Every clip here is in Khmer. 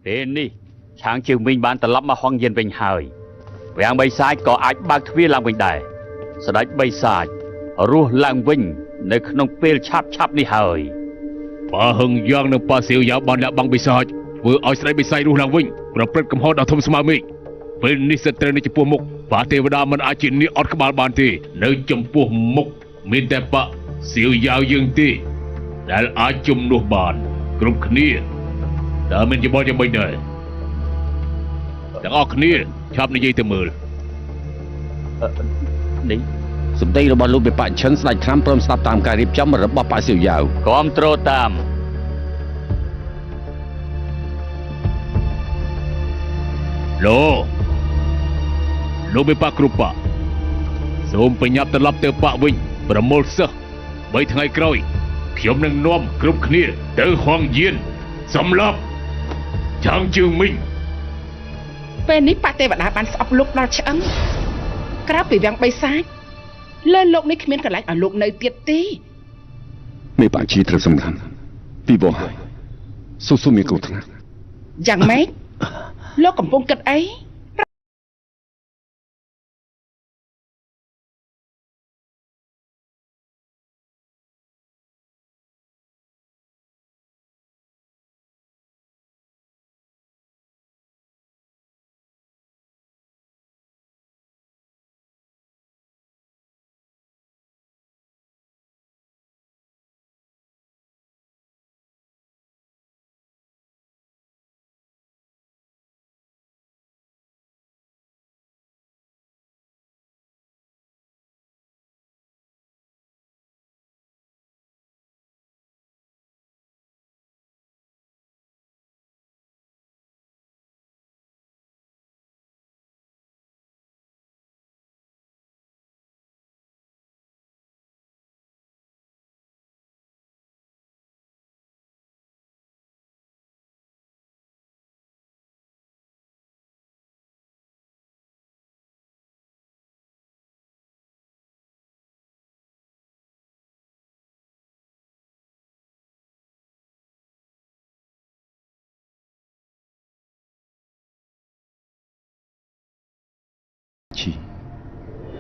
Bên đi, sáng chiều mình bán tờ lắp mà hoang nhiên bình hơi. Về ăn bay sai có ai bác thuyết làm bình đại. Sau đấy bay sai, rùa làng vinh, nơi không bê chắp đi hơi. Bà hưng giang nâng bà siêu giáo bàn đã bằng bay sai. Vừa ai sẽ bay sai rùa làng vinh, rồi bật cầm hót đào thông sma mình. Bên đi sẽ trở nên chụp mục, bà tê và mình ai chuyện ní ọt các bạn bàn thì, nơi chụp mục, mình đẹp bà, siêu giáo dương tì. Đã ai chụp nụ bàn, gồm khní. Đã mình chỉ bỏ cho mình đời. Đã ọt khní, chắp ní dây tờ mưa. Đi. សម្ដីរបស់លោកបេបៈឈិនស្ដេចថ្នាំព្រមស្ដាប់តាមការរៀបចំរបស់ប៉ាស៊ីវយ៉ាវ Control tam. Lô bê bác rụp bạ. Xôm phải nhập tân lập tờ bạ vinh. Bà mô sơ. Bây thằng ai kroi. Khiếm nâng nôm group khnia. Tờ hoàng diên. Xâm lập. Chẳng chư mình. ពេលនេះប៉ាទេវតាបានស្អប់លោកដល់ឆ្អឹងក្រៅពីវាំងបីសាច់លើលោកនេះគ្មានកន្លែងឲ្យលោកនៅទៀតទេ មេបាជីត្រូវសំខាន់ពីបងហើយស៊ូមីកូថ្នាក់ យ៉ាងម៉េចលោកកំពុងគិតអី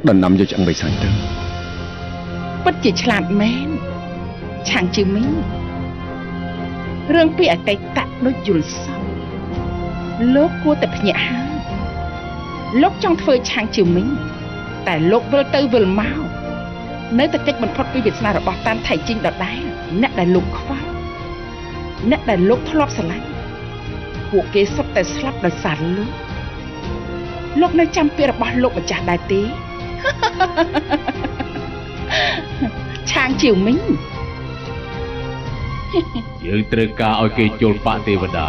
ដណ្ដំយកឆ្អឹងបីសាច់ទៅ ពិតជាឆ្លាតមែនឆាងជឺមីងរឿងពីអតីតដូចយល់សោលោកគួរតែភ្ញាក់ហើយលោកចង់ធ្វើឆាងជឺមីងតែលោកវិលទៅវិលមកនៅតែកិច្ចបន្ផុតពីវាសនារបស់តានថៃជីងដដែលអ្នកដែលលោកខ្វល់អ្នកដែលលោកធ្លាប់ស្រឡាញ់ពួកគេសុទ្ធតែស្លាប់ដោយសារលោកនៅចាំពាក្យរបស់លោកម្ចាស់ដែរទេ ឆាងជឿមីង យើងត្រូវការឲ្យគេជល់បៈទេវតា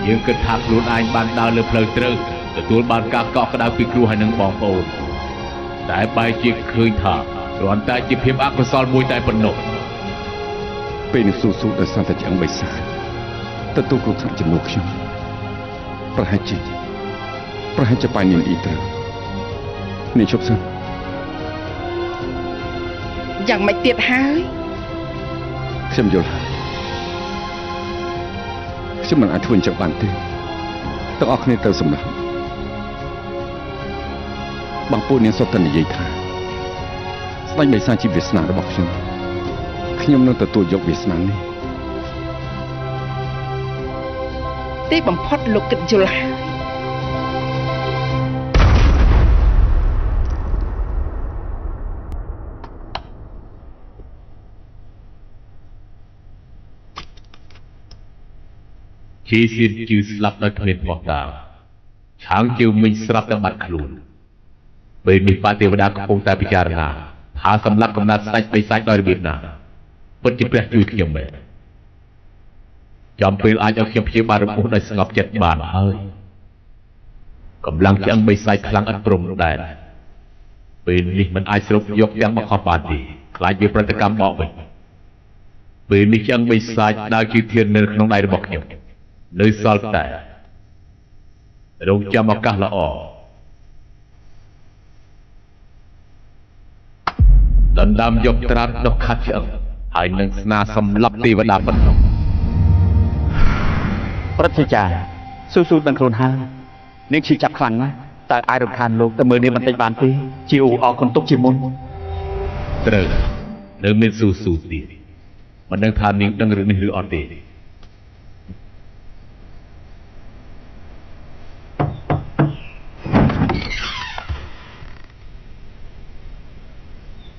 យើងគិតថាខ្លួនឯងបានដើរលើផ្លូវត្រូវទទួលបានការកក់ក្ដៅពីគ្រូហើយនឹងបងប្អូនតែបែរជាឃើញថាគ្រាន់តែជាភាពអកុសលមួយតែប៉ុណ្ណោះ ពេលនេះស៊ូដោយសារតែឆ្អឹងបីសាច់ទទួលគ្រោះថ្នាក់ជំនួសខ្ញុំប្រហែលជាប៉ានីនអ៊ីត្រូវនេះជប់សិន យ៉ាងម៉េចទៀតហើយ ខ្ញុំយល់ហើយខ្ញុំមិនអាចធ្វើអញ្ចឹងបានទេទាំងអស់គ្នាត្រូវសម្លាប់បងប្អូននាងសុទ្ធតែនិយាយថាស្ដេចបិសាចជាវាសនារបស់ខ្ញុំនឹងទទួលយកវាសនានេះ ទីបំផុតលោកគិតយល់ហើយ ជាសៀនជឿស្លាប់ដោយគ្មានបោះតាឆាងជឿមិញស្រាប់តែបាត់ខ្លួនពេលនេះប៉ាទេវតាកំពុងតែពិចារណាថាសម្រាប់កំណត់ស្ដេចបិសាចដោយរបៀបណាពិតជាព្រះជួយខ្ញុំមែនចំពេលអាចឲ្យខ្ញុំព្យាបាលរបួសដោយស្ងប់ចិត្តបានហើយកម្លាំងឆ្អឹងបិសាចខ្លាំងឥតព្រំដែនពេលនេះមិនអាចស្រូបយកទាំងមកខុសបានទេខ្លាចវាប្រតិកម្មបកវិញពេលនេះឆ្អឹងបិសាចដើរជឿធាននៅក្នុងដៃរបស់ខ្ញុំ នៅសល់តែរងចាំឱកាសល្អដណ្ដើមយកត្រាតដុសខាត់ឆ្អឹងហើយនឹងស្នាសម្លាប់ទេវតាប៉ុណ្ណោះ ព្រឹទ្ធាចារ្យ ស៊ូៗទាំងខ្លួនហើយនាងឈឺចាប់ខ្លាំងណាស់តើអាចរំខានលោកតែមើលនាងបន្តិចបានទេជាឧអរគុណទុកជាមុន ត្រូវនៅមានស៊ូទៀតមិនដឹងថានាងដឹងរឿងនេះឬអត់ទេ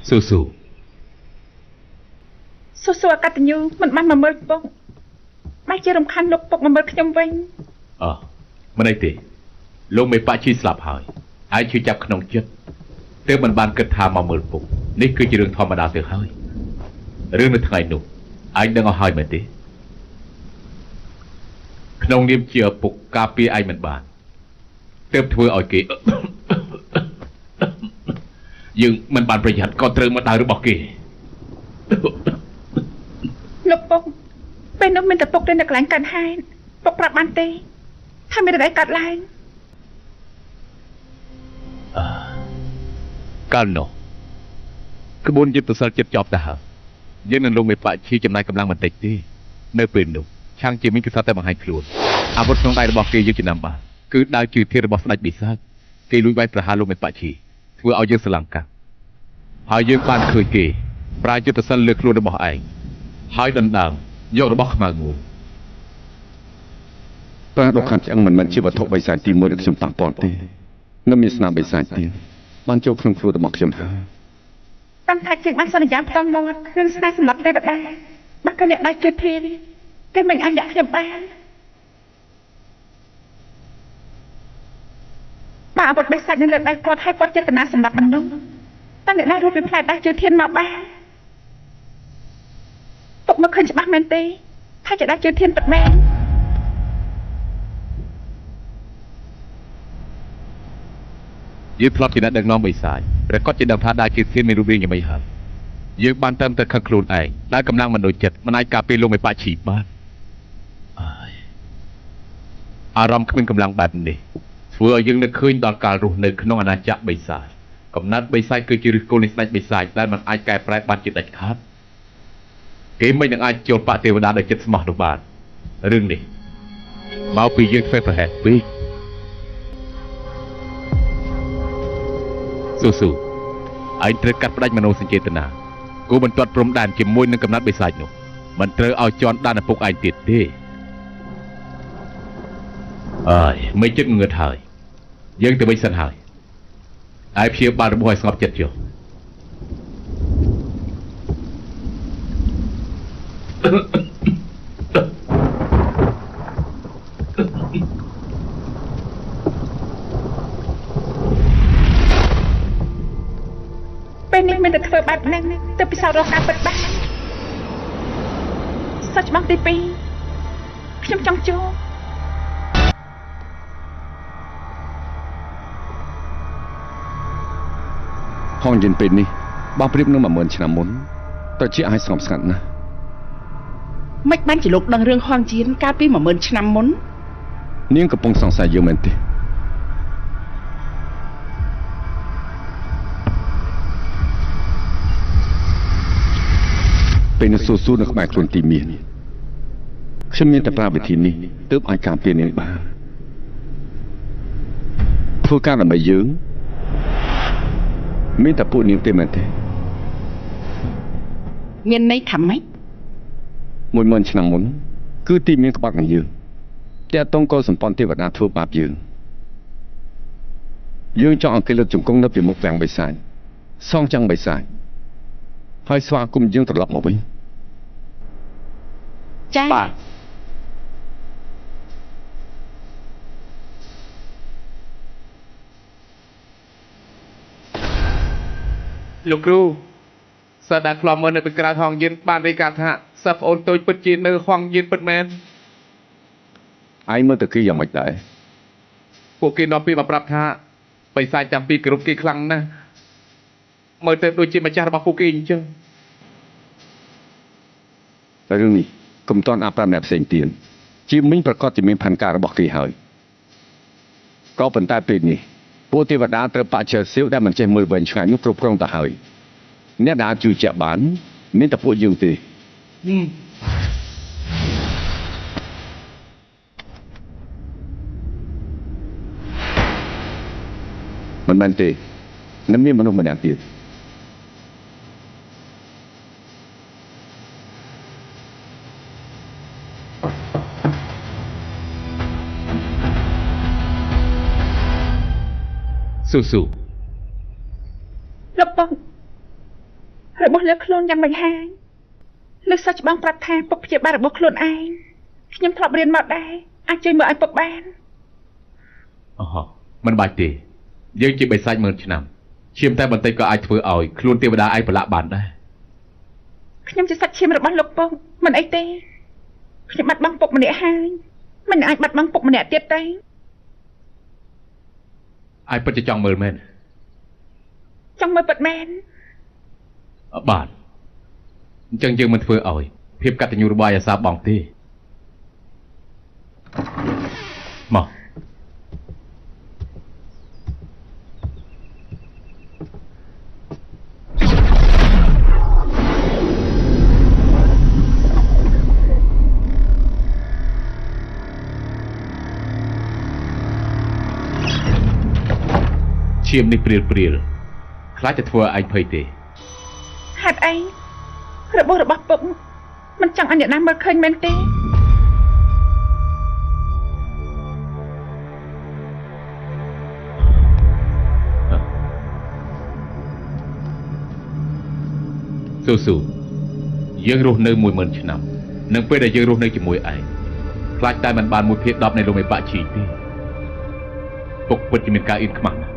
ស៊ូ ស៊ូអកតញ្ញូមិនបានមកមើលពុកបែរជារំខានលោកពុកមកមើលខ្ញុំវិញ មិនអីទេលោកមេប៉ាជីស្លាប់ហើយហើយឈឺចាប់ក្នុងចិត្តទើបមិនបានគិតថាមកមើលពុកនេះគឺជារឿងធម្មតាទៅហើយរឿងនៅថ្ងៃនោះឯងដឹងឲ្យហើយមែនទេក្នុងនាមជាឪពុកការពារឯងមិនបានទើបធ្វើឲ្យគេ យើងមិនបានប្រយ័ត្នក៏ត្រូវមកដៅរបស់គេ លោកពុកពេលនោះមានតែពុកទៅនៅកន្លែងកាន់ហែនពុកប្រាប់បានទេថាមានอะไรកាត់ឡើង កាលនោះក្បួនយុទ្ធសាស្ត្រចិត្តចប់ទៅហើយយើងនឹងលោកមេប៉ាឈីចំណាយកម្លាំងបន្តិចទេនៅពេលនោះឆាំងជាមីងពិសោធន៍តែបង្ហាញខ្លួនអាវុធក្នុងដៃរបស់គេយើងចំណាំបានគឺដាវជឿធាតុរបស់ស្ដេចបិសាចគេលួចវាយប្រហារលោកមេប៉ាឈីធ្វើឲ្យយើងស្រឡាំងកាប់ហើយយើងបានឃើញគេប្រើយុទ្ធសាស្ត្រលើខ្លួនរបស់ឯងហើយដណ្ដើមយករបស់ខ្មៅងួរ ប្រាដកខាត់ឆ្អឹងមិនមែនជាវត្ថុបិសាចទី1ដែលខ្ញុំប៉ះពាល់ទេនៅមានស្នាមបិសាចទៀតបានចូលក្នុងខ្លួនរបស់ខ្ញុំហើយ តាំងថាជាងបានសន្យាផ្ដំមករឿងស្នេហ៍សម្រាប់ទេវតាបើកអ្នកដាច់ជឿធានគេមិនអាចដាក់ខ្ញុំបានបើអាវុធបិសាចនៅលើដៃគាត់ឲ្យគាត់ចេតនាសម្រាប់មនុស្សតើអ្នកណារត់ពីផ្លែដាច់ជឿធានមកបានពុកមកឃើញច្បាស់មែនទេថាជាដាច់ជឿធានពិតមែន យើងធ្លាប់ជាអ្នកដឹកនាំបិសាចព្រះគាត់ជាដឹងថាដាវជឿធានមានរូបរាងយ៉ាងម៉េចហើយយើងបានតាមទៅខឹងខ្លួនឯងដែលកម្លាំងមិនដូចចិត្តមិនអាចការពារលោកមេប៉ាឈីបានអារម្មណ៍គ្មានកម្លាំងបែបនេះធ្វើឲ្យយើងនឹកឃើញដល់ការរស់នៅក្នុងអាណាចក្របិសាចកំណត់បិសាចគឺជាឫសគល់នៃស្ដេចបិសាចដែលមិនអាចកែប្រែបានជាដាច់ខាតគេមិននឹងអាចចូលបកទេវតាដោយចិត្តស្មោះនោះបានរឿងនេះមកពីយើងធ្វើប្រហែលពេក ស៊ូឯងត្រូវកាត់ផ្ដាច់មនោសញ្ចេតនាគូបន្ទាត់ព្រំដែនជាមួយនឹងកំណត់បិសាចនោះមិនត្រូវឲ្យជន់ដានឪពុកឯងទៀតទេអើយមិនចិត្តងើតហើយយើងទៅវិញសិនហើយឯព្យាបាលរបួសឲ្យស្ងប់ចិត្តចុះ ពេលនេះមានតែធ្វើបែបហ្នឹងទៅពិសោធន៍រកការពិតបានសាច់ច្បាស់ទី2ខ្ញុំចង់ចូល ហងយិនពេលនេះបើប្រៀបនឹង 10000 ឆ្នាំមុនតើជាអាចស្ងប់ស្ងាត់ណាស់ មិនបានជាលោកដឹងរឿងហងជៀនកាលពី 10000 ឆ្នាំមុន នាងកំពុងសង្ស័យយើងមែនទេពេលនៅស៊ូនៅក្បែរខ្លួនទីមានខ្ញុំមានតែប្រើវិធីនេះទើបអាចការពារនាងបានធ្វើការដើម្បីយើងមានតែពួកនាងទេមែនទេ មានន័យថាម៉េច 10000 ឆ្នាំមុនគឺទីមានក្បត់នឹងយើងតែតងកុលសម្ព័ន្ធទេវតាធ្វើបាបយើងចង់ឲ្យគេលើកជង្គង់នៅពីមុខវាំងបិសាចសងចាំងបិសាចហើយស្វាគមន៍យើងត្រឡប់មកវិញ ចា៎ បាទ លោកគ្រូសិស្សដែលខ្លាប់មើលនៅពីក្រៅហងយិនបានរាយការណ៍ថាសិស្សប្អូនតូចពិតជានៅហងយិនពិតមែន ឯងមើលទៅគេយ៉ាងម៉េចដែរ ពួកគេនាំពីមកប្រាប់ថាបិសាចទាំងពីរគោរពគេខ្លាំងណាស់មើលទៅដូចជាម្ចាស់របស់ពួកគេអញ្ចឹង តែរឿងនេះកុំតន់អាប់ប្រាប់អ្នកផ្សេងទៀតជាមិញប្រកាសជាមានផែនការរបស់គេហើយក៏ប៉ុន្តែពេលនេះពួកទេវតាត្រូវបច្ចេកសៀវដែលមិនចេះមើលវែងឆ្ងាយនោះគ្រប់គ្រងទៅហើយអ្នកដែលជឿជាក់បានមានតែពួកយើងទេ ហ មិនមែនទេនឹងមានមនុស្សម្នាក់ទៀតស៊ូស៊ូ លោកបងរបស់លើខ្លួនយ៉ាងមិនហាយលើសាច់ច្បាំងប្រាប់ថាពុកព្យាបាលរបស់ខ្លួនឯងខ្ញុំធ្លាប់រៀនមកដែរអាចជួយមើលឲ្យពុកបាន អូហ៎មិនបាច់ទេយើងជាបិសាច10000 ឆ្នាំឈាមតែបន្តិចក៏អាចធ្វើឲ្យខ្លួនទេវតាឯងប្រឡាក់បានដែរ ខ្ញុំជាសាច់ឈាមរបស់លោកពុកមិនអីទេខ្ញុំបាត់បង់ពុកម្នាក់ហើយមិនអាចបាត់បង់ពុកម្នាក់ទៀតទេ ឯងពិតជាចង់មើលមែន ចង់មើលពិតមែន បាទអញ្ចឹងយើងមិនធ្វើឲ្យភាពកតញ្ញូរបស់អាសាបងទេមក ឈាមនេះព្រាលខ្លាចจะធ្វើឲ្យឯងភ័យទេ ហេតុអីរបស់ពុកមិនចង់ឲ្យអ្នកណាមើលឃើញមែនទេ ស៊ូយើងរស់នៅ 10000 ឆ្នាំនឹងពេលដែលយើងរស់នៅជាមួយឯងខ្លាចតែមិនបាន1/10នៃលោកមេបាក់ជីទេពុកពិតជាមានការអៀនខ្មាស់ណាស់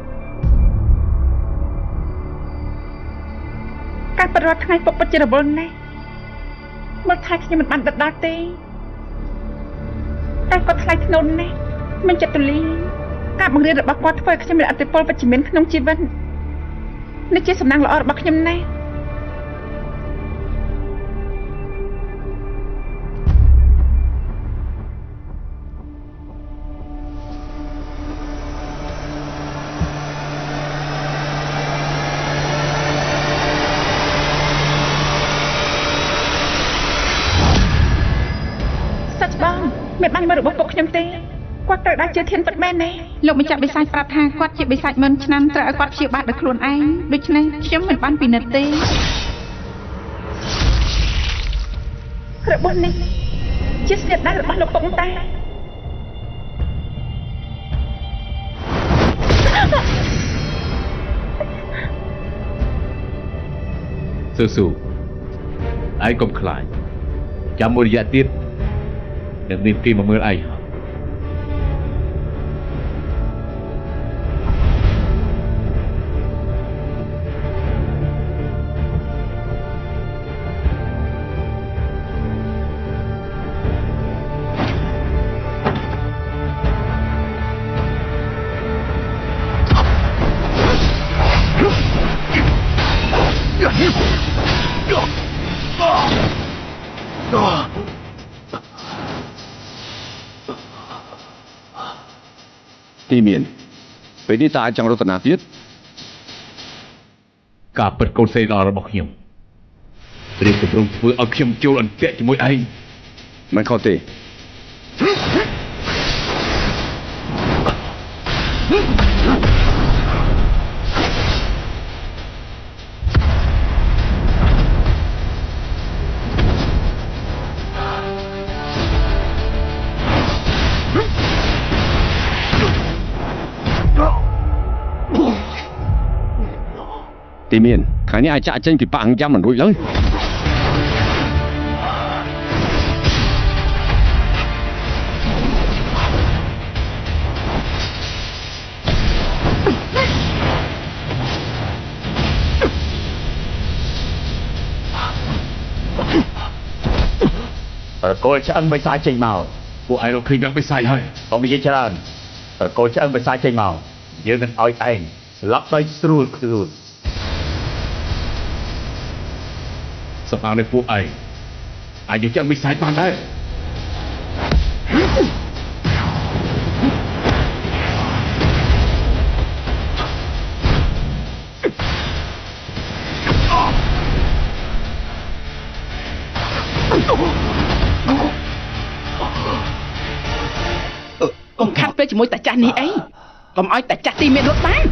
ការប្រត់ថ្ងៃពុកពិតជារវល់ណាស់មើលថែខ្ញុំមិនបានដិតដល់ទេតែគាត់ថ្លៃធ្នូណាស់មិនចិត្តទូលាយការបង្រៀនរបស់គាត់ធ្វើឲ្យខ្ញុំមានអតិពលវិជ្ជមានក្នុងជីវិតនេះជាសំណាងល្អរបស់ខ្ញុំណាស់ មានបានមើលរបស់ពុកខ្ញុំទេគាត់ត្រូវដើរជាធានពិតមែនទេលោកម្ចាស់បិសាចប្រាប់ថាគាត់ជាបិសាច10000 ឆ្នាំត្រូវឲ្យគាត់ព្យាបាលដោយខ្លួនឯងដូច្នេះខ្ញុំមិនបានពិនិត្យទេរបស់នេះជាស្នាដៃរបស់លោកពុកតា ស៊ូឯងកុំខ្លាចចាំមួយរយៈទៀត នឹងមានគេមកមើលឯង ទីមានពេលនេះតើអាចចង់រតនាទៀត ការពិតកូនស្រីល្អរបស់ខ្ញុំព្រៀបកំពុងធ្វើឲ្យខ្ញុំចូលអន្ទាក់ជាមួយឯង មិនខុសទេ ទីមានខាងនេះអាចចាក់ចេញពីប៉ាអង្យ៉ាំមិនរួចឡើយ កូនឆ្អឹងបិសាចចេញមក ពួកឯងរកឃើញដល់បិសាចហើយក ុំនិយាយច្រើនកូនឆ្អឹងបិសាចចេញមកយើងនឹងឲ្យឯងស្លាប់ដោយស្រួល សម្រាប់នេះពួកឯងអាចយកចិត្តបិសាចបានដែរ កុំខាត់ពេលជាមួយតាចាស់នេះអីកុំឲ្យតាចាស់ទីមានរត់បាន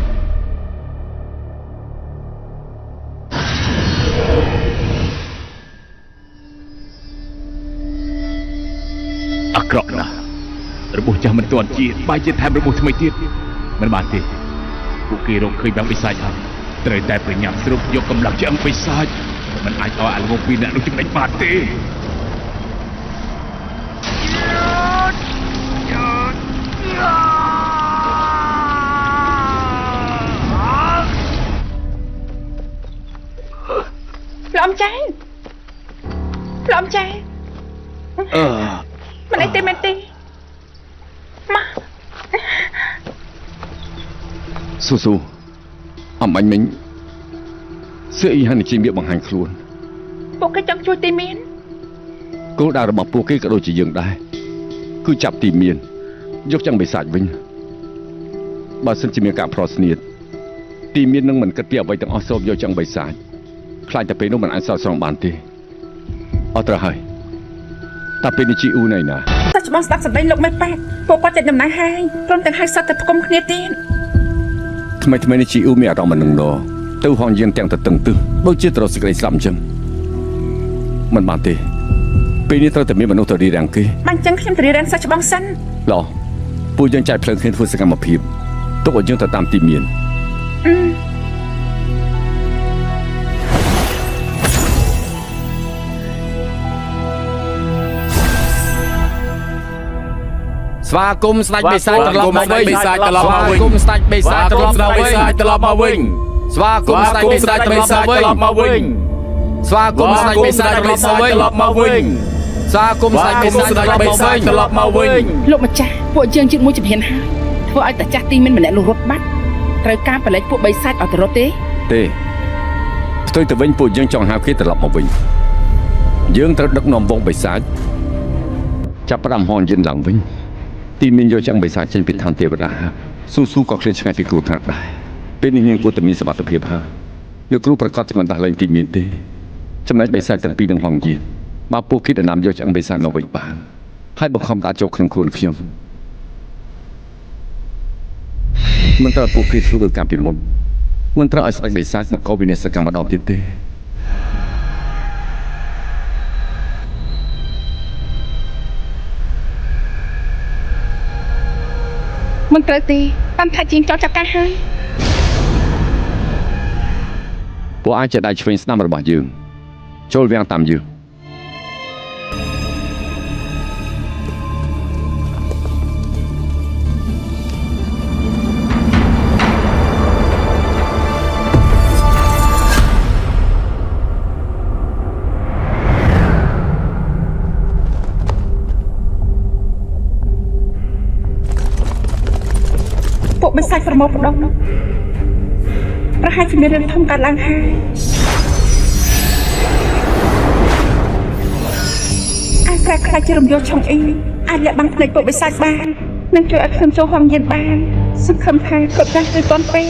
របួសចាស់មិនទាន់ជាបាយជាថែមរបួសថ្មីទៀតមិនបានទេពួកគេរកឃើញបាំងបិសាចហើយត្រូវតែប្រញាប់ស្រុកយកកម្លាំងឆ្អឹងបិសាចមិនអាចឲ្យអាល្ងងពីរអ្នកនោះចំណេញបានទេ លោកអំចាយលោកអំចាយមិនអីទេមែនទេមក ស៊ូអំអញមិញសៀអ៊ីហានជាមៀបង្ហាញខ្លួន ពួកគេចង់ជួយទីមាន គោលដៅរបស់ពួកគេក៏ដូចជាយើងដែរគឺចាប់ទីមានយកចាំងបិសាចវិញបើសិនជាមានការប្រោសស្នៀតទីមាននឹងមិនគិតពីអ្វីទាំងអស់សូមយកចាំងបិសាចខ្លាចតែពេលនោះមិនអាចសោកស្រង់បានទេអត់ត្រូវហើយតែពេលនេះជីអ៊ូណៃណា តែច្បាស់ស្ដាប់សម្ដីលោកមេប៉ាពួកគាត់ចិត្តដំណើរហើយព្រមទាំងឲ្យសត្វតែផ្គុំគ្នាទៀត ថ្មីនេះជីអ៊ូមានអារម្មណ៍មិននឹងទៅហងយានទាំងទៅតឹងទឹះដូចជាត្រូវសេចក្តីស្លាប់អញ្ចឹងមិនបានទេពេលនេះត្រូវតែមានមនុស្សទៅរៀបរៀងគេបានអញ្ចឹងខ្ញុំទៅរៀបរៀងសាច់ច្បាស់សិន ឡោះពួកយើងចែកភ្លើងគ្នាធ្វើសកម្មភាពទុកឲ្យយើងទៅតាមទីមាន ស្វាគមន៍ស្ដេចបិសាចត្រឡប់មកវិញស្វាគមន៍ស្ដេចបិសាចត្រឡប់មកវិញស្វាគមន៍ស្ដេចបិសាចត្រឡប់មកវិញស្វាគមន៍ស្ដេចបិសាចត្រឡប់មកវិញស្វាគមន៍ស្ដេចបិសាចត្រឡប់មកវិញ លោកម្ចាស់ពួកយើងជិតមួយជំហានហើយធ្វើឲ្យតាចាស់ទីមានម្នាក់នោះរត់បាត់ត្រូវការបលែកពួកបិសាចឲ្យទៅរត់ទេ ទេផ្ទុយទៅវិញពួកយើងចង់ហៅគេត្រឡប់មកវិញយើងត្រូវដឹកនាំវងបិសាចចាប់ផ្ដើមហនយានឡើងវិញទីមានយកចាំងបិសាចចេញពីឋានទេវតាស៊ូក៏ឃ្លានឆ្ងាយពីគ្រោះថ្នាក់ដែរពេលនេះយើងគួរតែមានសមត្ថភាពហើយលោកគ្រូប្រកាសជាមិនដាស់លែងទីមានទេចំណែកបិសាចទាំងពីរនឹងហងយានបើពួកគេដំណាំយកចាំងបិសាចមកវិញបានហើយបង្ខំដាក់ចូលក្នុងខ្លួនខ្ញុំមិនត្រូវពួកគេធ្វើការពីមុនមិនត្រូវឲ្យស្ដេចបិសាចមកកោវិនិស្សកម្មម្ដងទៀតទេ មិនត្រូវទេតាមថាជាងចោលចាប់ការហើយ ពួកអាចជាដៃឆ្វេងស្ដាំរបស់យើងចូលវាំងតាមយើង ពួកបិសាចប្រមូលផ្ដុំប្រហែលជាមានរឿងធំកើតឡើងហើយអាចប្រែខ្លាចជារំយោលឆុងអ៊ីអាចលាក់បាំងភ្នែកពួកបិសាចបាននិងជួយឲ្យខ្ញុំចូលហងយានបានសង្ឃឹមថាគាត់ចាស់ទៅទាន់ពេល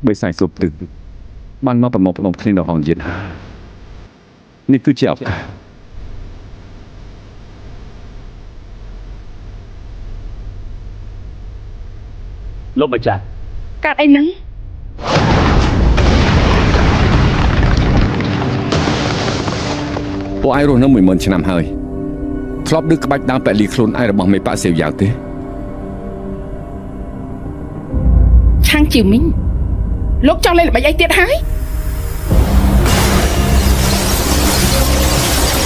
បិសាចស៊ុបទឹកបានមកប្រមូលផ្ដុំគ្នានៅហងយាននេះគឺជាឱកាស លោកម្ចាស់ កាត់អីហ្នឹង ពួកឯងរស់នៅ 10000 ឆ្នាំហើយធ្លាប់ដឹកក្បាច់ដើមពលីខ្លួនឯងរបស់មេប៉ាសេវយ៉ាវទេ ឆាងជីវមីងលោកចង់លេងល្បិចអីទៀតហើយ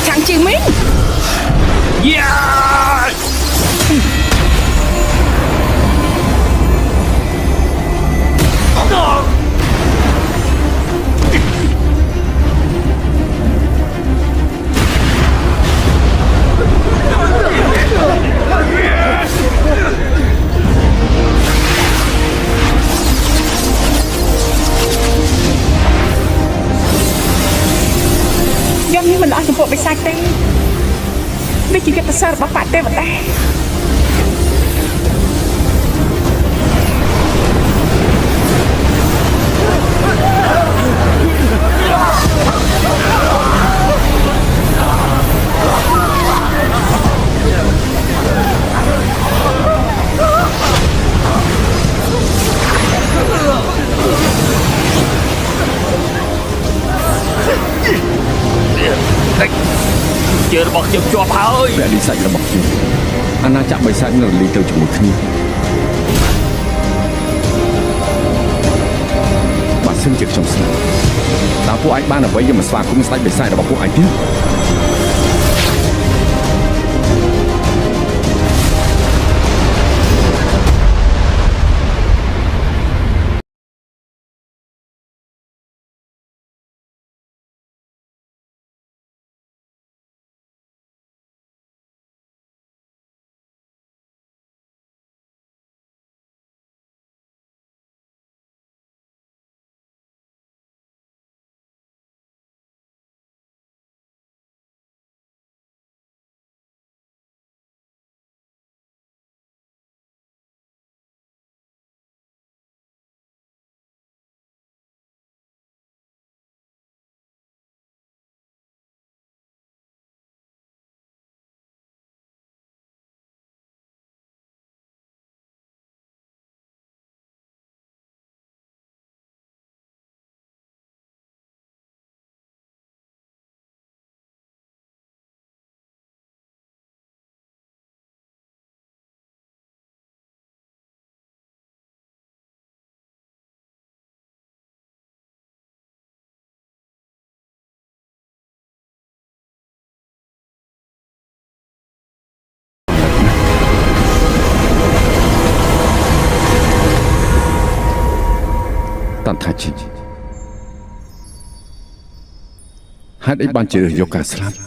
ឆាងជីវមីង យំនេះមិនល្អចំពោះបិសាចទេ ដូចជាយុទ្ធសាស្ត្ររបស់បាក់ទេវតាជារបស់ខ្ញុំជាប់ហើយ វគ្គលីសាច់របស់ខ្ញុំអាណាចក្របិសាចនឹងរលីទៅជាមួយគ្នាបើសិនជាខ្ញុំស្លាប់តើពួកឯងបានអ្វីយកមកស្វាគមន៍ស្ដេចបិសាចរបស់ពួកឯងទៀត តន្តាជីហេតុអីបានជ្រើសយកការស្លាប់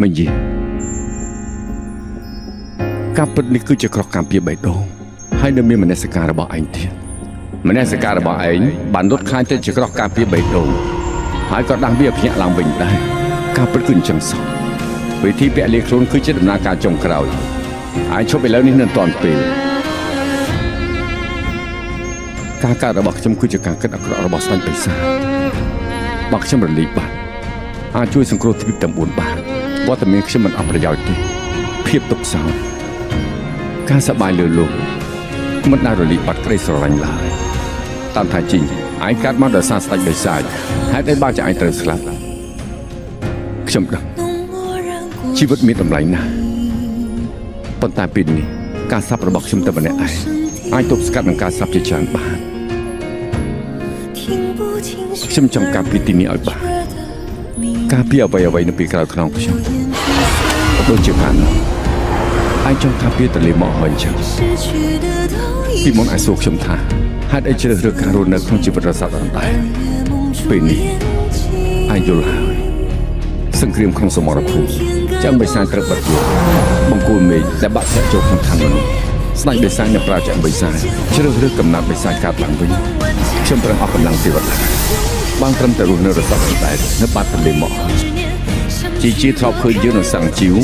មិនយីការពិតនេះគឺជាក្រកម្មពីបេះដូងហើយនៅមានមនសិការរបស់ឯងទៀតមនសិការរបស់ឯងបានដុតខ្លាញ់ទៅជាក្រកម្មពីបេះដូងហើយក៏ដាស់វាភ្ញាក់ឡើងវិញដែរការពិតគឺអញ្ចឹងសោះវិធីពលីខ្លួនគឺជាដំណើរការចុងក្រោយឯងឈប់ឥឡូវនេះនៅទាន់ពេលការកើតរបស់ខ្ញុំគឺជាការគិតអាក្រក់របស់ស្ដេចបិសាចបើខ្ញុំរលីកបាត់អាចជួយសង្គ្រោះទ្វីបទាំង4បានវត្តមានខ្ញុំមិនអត់ប្រយោជន៍ទេភាពទុក្ខសោកការសប្បាយលើលោកមិនដែលរលីកបាត់ក្តីស្រឡាញ់ឡើយតាមថាជីងឯងកើតមកដោយសារស្ដេចបិសាចហេតុអីបានជាឯងត្រូវស្លាប់ខ្ញុំដឹងជីវិតមានតម្លៃណាស់ប៉ុន្តែពេលនេះការសាប់របស់ខ្ញុំតែម្នាក់ឯងអាចទប់ស្កាត់នឹងការសាប់ជាច្រើនបានខ្ញុំចង់ការពីទីនេះឲ្យបានការពីអ្វីៗនៅពីក្រៅខ្នងខ្ញុំដូចជាបានឯងចង់ការពីទលេមកហើយអញ្ចឹងពីមុនឯងសួរខ្ញុំថាហេតុអីជ្រើសរើសការរស់នៅក្នុងជីវិតរស័ព្ទអណ្ដែតពេលនេះឯងយល់ហើយសង្គ្រាមក្នុងសមរភូមិចាំបិសាចត្រូវបាត់យកបង្គោលមេឃដែលបាក់ធាក់ចូលក្នុងឋានមនុស្សស្ដេចបិសាចនៅប្រាជ្ញបិសាចជ្រើសរើសកំណត់បិសាចកើតឡើងវិញខ្ញុំប្រឹងអស់កម្លាំងទេវតាបានត្រឹមតែរស់នៅរស័ព្ទអណ្ដែតនៅបាត់ទន្លេមកជីធ្លាប់ឃើញយើងនឹងសង្ជីវ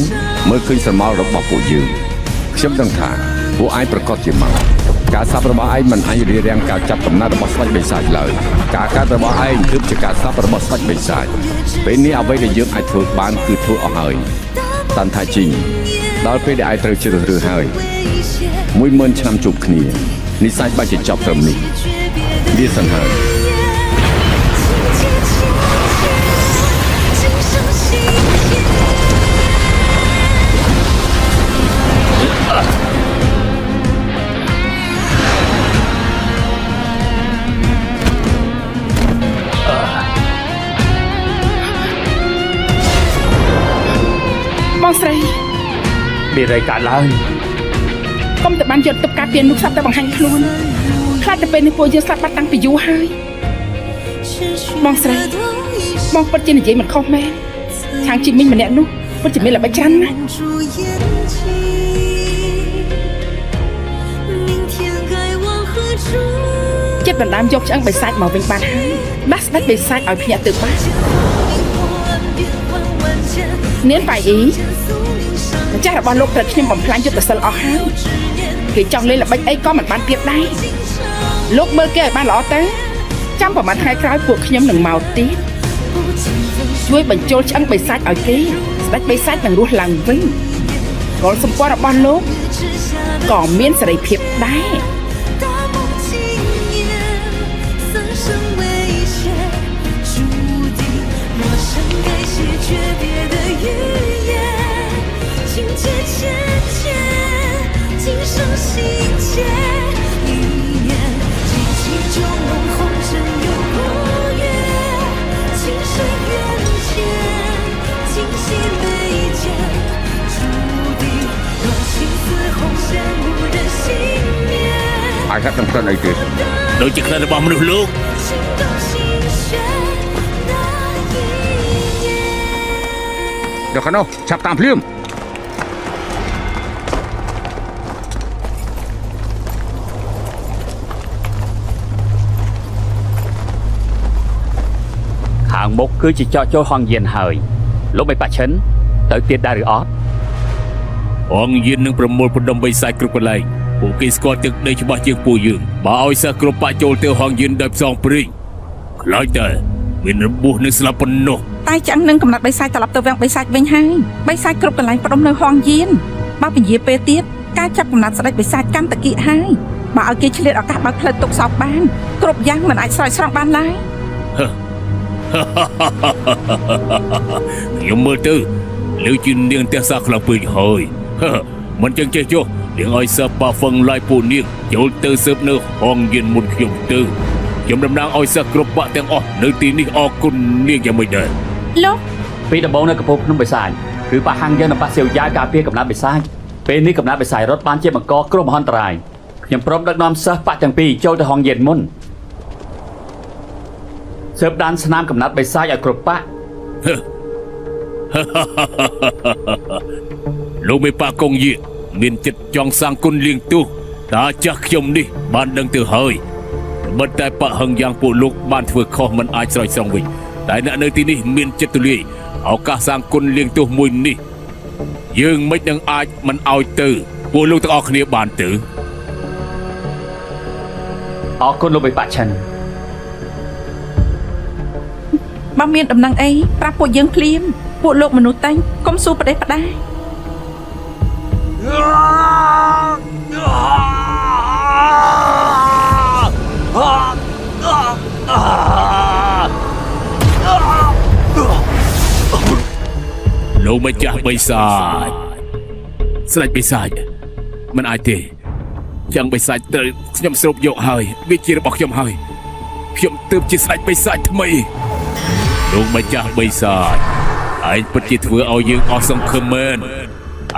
មើលឃើញស្រមោលរបស់ពួកយើងខ្ញុំដឹងថាពួកឯងប្រកាសជាមកការសាប់របស់ឯងមិនអាចរារាំងការចាប់កំណត់របស់ស្ដេចបិសាចឡើយការកើតរបស់ឯងគឺជាការសាប់របស់ស្ដេចបិសាចពេលនេះអ្វីដែលយើងអាចធ្វើបានគឺធ្វើអស់ហើយតន្តាជីងដល់ពេលដែលឯងត្រូវជ្រើសរើសហើយ10000ឆ្នាំជួបគ្នានិស័យបាច់ជាចប់ត្រឹមនេះវាសិនហើយបងស្រីមានអីកើតឡើងកុំតែបានយកទុកការពារនោះស្រាប់តែបង្ហាញខ្លួនខ្លាចតែពេលនេះពួកយើងស្លាប់បាត់តាំងពីយូរហើយបងស្រីបងពិតជានិយាយមិនខុសមែនឆាងជីមីងម្នាក់នោះពិតជាមានល្បិចច្រើនណាស់ចិត្ត ដណ្ដើមយកឆ្អឹងបិសាចមកវិញបានហើយដាស់ស្ដេចបិសាចឲ្យភ្ញាក់ទៅបាននាងប៉ៃអ៊ីម្ចាស់របស់លោកត្រូវខ្ញុំបំផ្លាញយុទ្ធសិលអស់ហើយគេចង់លេងល្បិចអីក៏មិនបានទៀតដែរលោកមើលគេឲ្យបានល្អទៅចាំប្រហែលថ្ងៃក្រោយពួកខ្ញុំនឹងមកទៀតជួយបញ្ចូលឆ្អឹងបិសាចឲ្យគេស្ដេចបិសាចនឹងរស់ឡើងវិញកលសម្ព័ន្ធរបស់លោកក៏មានសេរីភាពដែរអាចហាក់នឹងផ្លិនអីទេ ដូចជាក្លិនរបស់មនុស្សលោក ដល់ខាងនោះឆាប់តាមភ្លាម ខាងមុខគឺជាចកចូលហងយានហើយលោកមិនបាក់ឈិនទៅទៀតដែរឬអត់ អងយាននឹងប្រមូលផ្ដុំបិសាចគ្រប់កន្លែងពួកគេស្គាល់ទឹកដីច្បាស់ជាងពួកយើងបើឲ្យសិស្សគ្រប់បាក់ចូលទៅហងយានដោយផ្សងព្រេងខ្លាចតែមានរបួសនឹងស្លាប់ប៉ុណ្ណោះ តែចាំងនឹងកំណត់បិសាចត្រឡប់ទៅវាំងបិសាចវិញហើយបិសាចគ្រប់កន្លែងផ្ដុំនៅហងយានបើពញាពេលទៀតការចាប់កំណត់ស្ដេចបិសាចកាន់តគៀកហើយបើឲ្យគេឆ្លៀតឱកាសបើកផ្លូវទុកសោកបានគ្រប់យ៉ាងមិនអាចស្រោចស្រង់បានឡើយ ខ្ញុំមើលទៅលើជានាងផ្ទះសាខ្លាំងពេកហើយមិនចឹងចេះចុះនាងឲ្យសិស្សប៉ាហ្វឹងឡាយពួកនាងចូលទៅស៊ើបនៅហងយានមុនខ្ញុំទៅខ្ញុំតំណាងឲ្យសិស្សគ្រប់បាក់ទាំងអស់នៅទីនេះអរគុណនាងយ៉ាងម៉េចដែរ លោក ពីដំបូងនៅកំពង់ភ្នំបិសាចគឺប៉ះហាំងយើងនៅប៉ះសៀវយ៉ាការពារកំណត់បិសាចពេលនេះកំណត់បិសាចរត់បានជាបង្កគ្រោះមហន្តរាយខ្ញុំព្រមដឹកនាំសិស្សប៉ះទាំងពីរចូលទៅហងយានមុនស៊ើបដានស្នាមកំណត់បិសាចឲ្យគ្រប់ប៉ះ លោកមេប៉ាកងយាមានចិត្តចង់សាងគុណលៀងទោសតាចាស់ខ្ញុំនេះបានដឹងទៅហើយបិទតែប៉ហឹងយ៉ាងពួកលោកបានធ្វើខុសមិនអាចស្រោចស្រង់វិញតែអ្នកនៅទីនេះមានចិត្តទូលាយឱកាសសាងគុណលៀងទោសមួយនេះយើងមិននឹងអាចមិនឲ្យទៅពួកលោកទាំងអស់គ្នាបានទៅ អរគុណលោកបិបាក់ឈិន បើមានដំណឹងអីប្រាប់ពួកយើងភ្លាមពួកលោកមនុស្សតែងកុំសួរប្រទេសផ្ដា លោកម្ចាស់បិសាចស្ដេចបិសាចមិនអាចទេយ៉ាងបិសាចត្រូវខ្ញុំស្រូបយកហើយវាជារបស់ខ្ញុំហើយខ្ញុំទើបជាស្ដេចបិសាចថ្មីលោកម្ចាស់បិសាចឯងពិតជាធ្វើឲ្យយើងអស់សង្ឃឹមមែន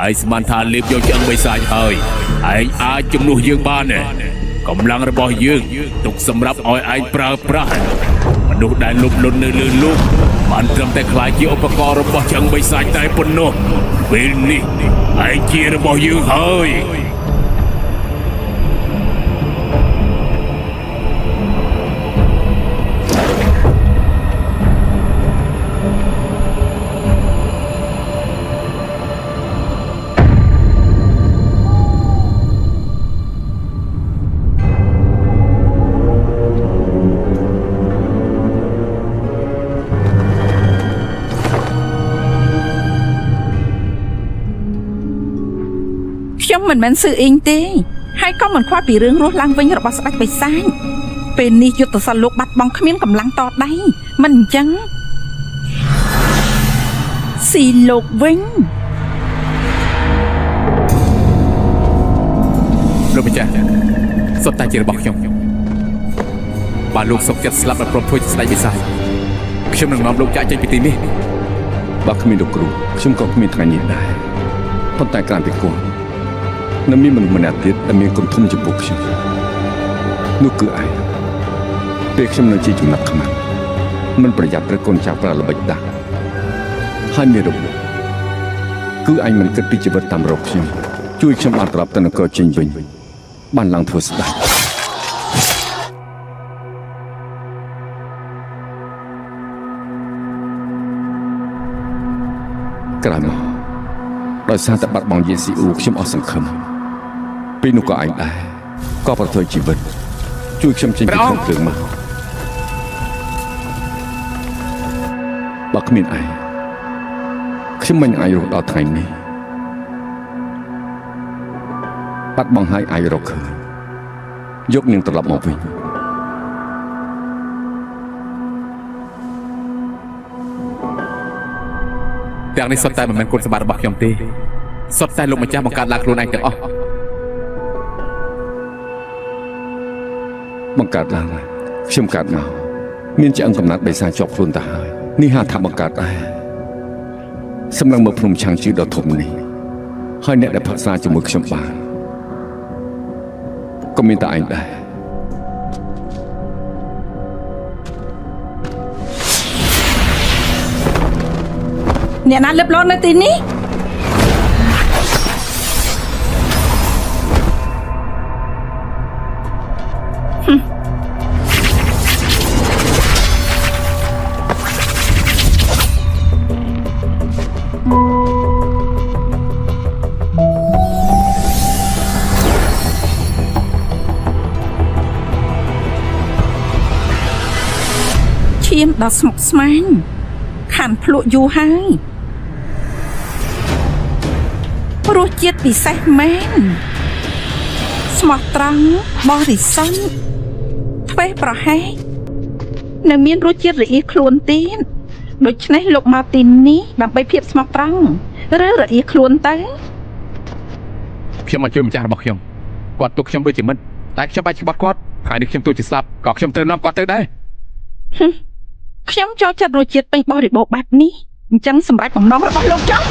ឯងស្មានថាលេបយកឆ្អឹងបិសាចហើយឯងអាចជំនួសយើងបានទេកម្លាំងរបស់យើងទុកសម្រាប់ឲ្យឯងប្រើប្រាស់មនុស្សដែលលុបលន់នៅលើលោកបានត្រឹមតែខ្លាចជាឧបករណ៍របស់ឆ្អឹងបិសាចតែប៉ុណ្ណោះពេលនេះឯងជារបស់យើងហើយ ខ្ញុំមិនមែនស៊ឺអ៊ីងទេហើយក៏មិនខ្វល់ពីរឿងរស់ឡើងវិញរបស់ស្ដេចបិសាចពេលនេះយុទ្ធសាស្ត្រលោកបាត់បង់គ្មានកម្លាំងតដៃមិនអញ្ចឹងស៊ីលោកវិញ លោកម្ចាស់សុទ្ធតែជារបស់ខ្ញុំបើលោកសុខចិត្តស្លាប់ដោយព្រមធ្វើជាស្ដេចបិសាចខ្ញុំនឹងនាំលោកចាក់ចេញពីទីនេះ បើគ្មានលោកគ្រូខ្ញុំក៏គ្មានថ្ងៃនេះដែរប៉ុន្តែក្រៅពីគាត់នៅមានមនុស្សម្នាក់ទៀតដែលមានគុណធំចំពោះខ្ញុំនោះគឺឯងពេលខ្ញុំនៅជាចំណាប់ខ្មាំងមិនប្រយ័ត្នព្រះគុណចាស់ប្រើល្បិចដាស់ហើយមានរបួសគឺឯងមិនគិតពីជីវិតតាមរកខ្ញុំជួយខ្ញុំបានត្រឡប់ទៅនគរចេញវិញបានឡើងធ្វើស្ដេច ក្រោយមកដោយសារតែបាត់បង់យេស៊ីអ៊ូខ្ញុំអស់សង្ឃឹមពេលនោះក៏ឯងដែរក៏ប្រថុយជីវិតជួយខ្ញុំចេញពីក្នុងភ្លើងមកបើគ្មានឯងខ្ញុំមិនអាចរស់ដល់ថ្ងៃនេះបាត់បង់ហើយអាចរកឃើញយកនាងត្រឡប់មកវិញទាំងនេះសុទ្ធតែមិនមែនគុណសម្បត្តិរបស់ខ្ញុំទេសុទ្ធតែលោកម្ចាស់បង្កើតឡើងខ្លួនឯងទាំងអស់បង្កើតឡើងខ្ញុំកើតមកមានឆ្អឹងកំណត់បិសាចជាប់ខ្លួនទៅហើយនេះហៅថាបង្កើតដែរសម្លឹងមើលភ្នំឆាំងជឿដ៏ធំនេះហើយអ្នកដែលផឹកស្រាជាមួយខ្ញុំបានក៏មានតែឯងដែរអ្នកណាលឹបលន់នៅទីនេះឈាមដ៏ស្មុគស្មាញខានភ្លក់យូរហើយរសជាតិពិសេសមែនស្មោះត្រង់បរិសុទ្ធធ្វេសប្រហែសនៅមានរសជាតិរអៀសខ្លួនទៀតដូច្នេះលោកមកទីនេះដើម្បីភាពស្មោះត្រង់ឬរអៀសខ្លួនទៅខ្ញុំមកជួយម្ចាស់របស់ខ្ញុំគាត់ទុកខ្ញុំដូចជាមិត្តតែខ្ញុំបាច់ក្បត់គាត់ហើយនេះខ្ញុំទោះជាស្លាប់ក៏ខ្ញុំត្រូវនាំគាត់ទៅដែរខ្ញុំចូលចិត្តរសជាតិពេញបរិបូរណ៍បែបនេះអញ្ចឹងសម្រាប់បំណងរបស់លោកចុះ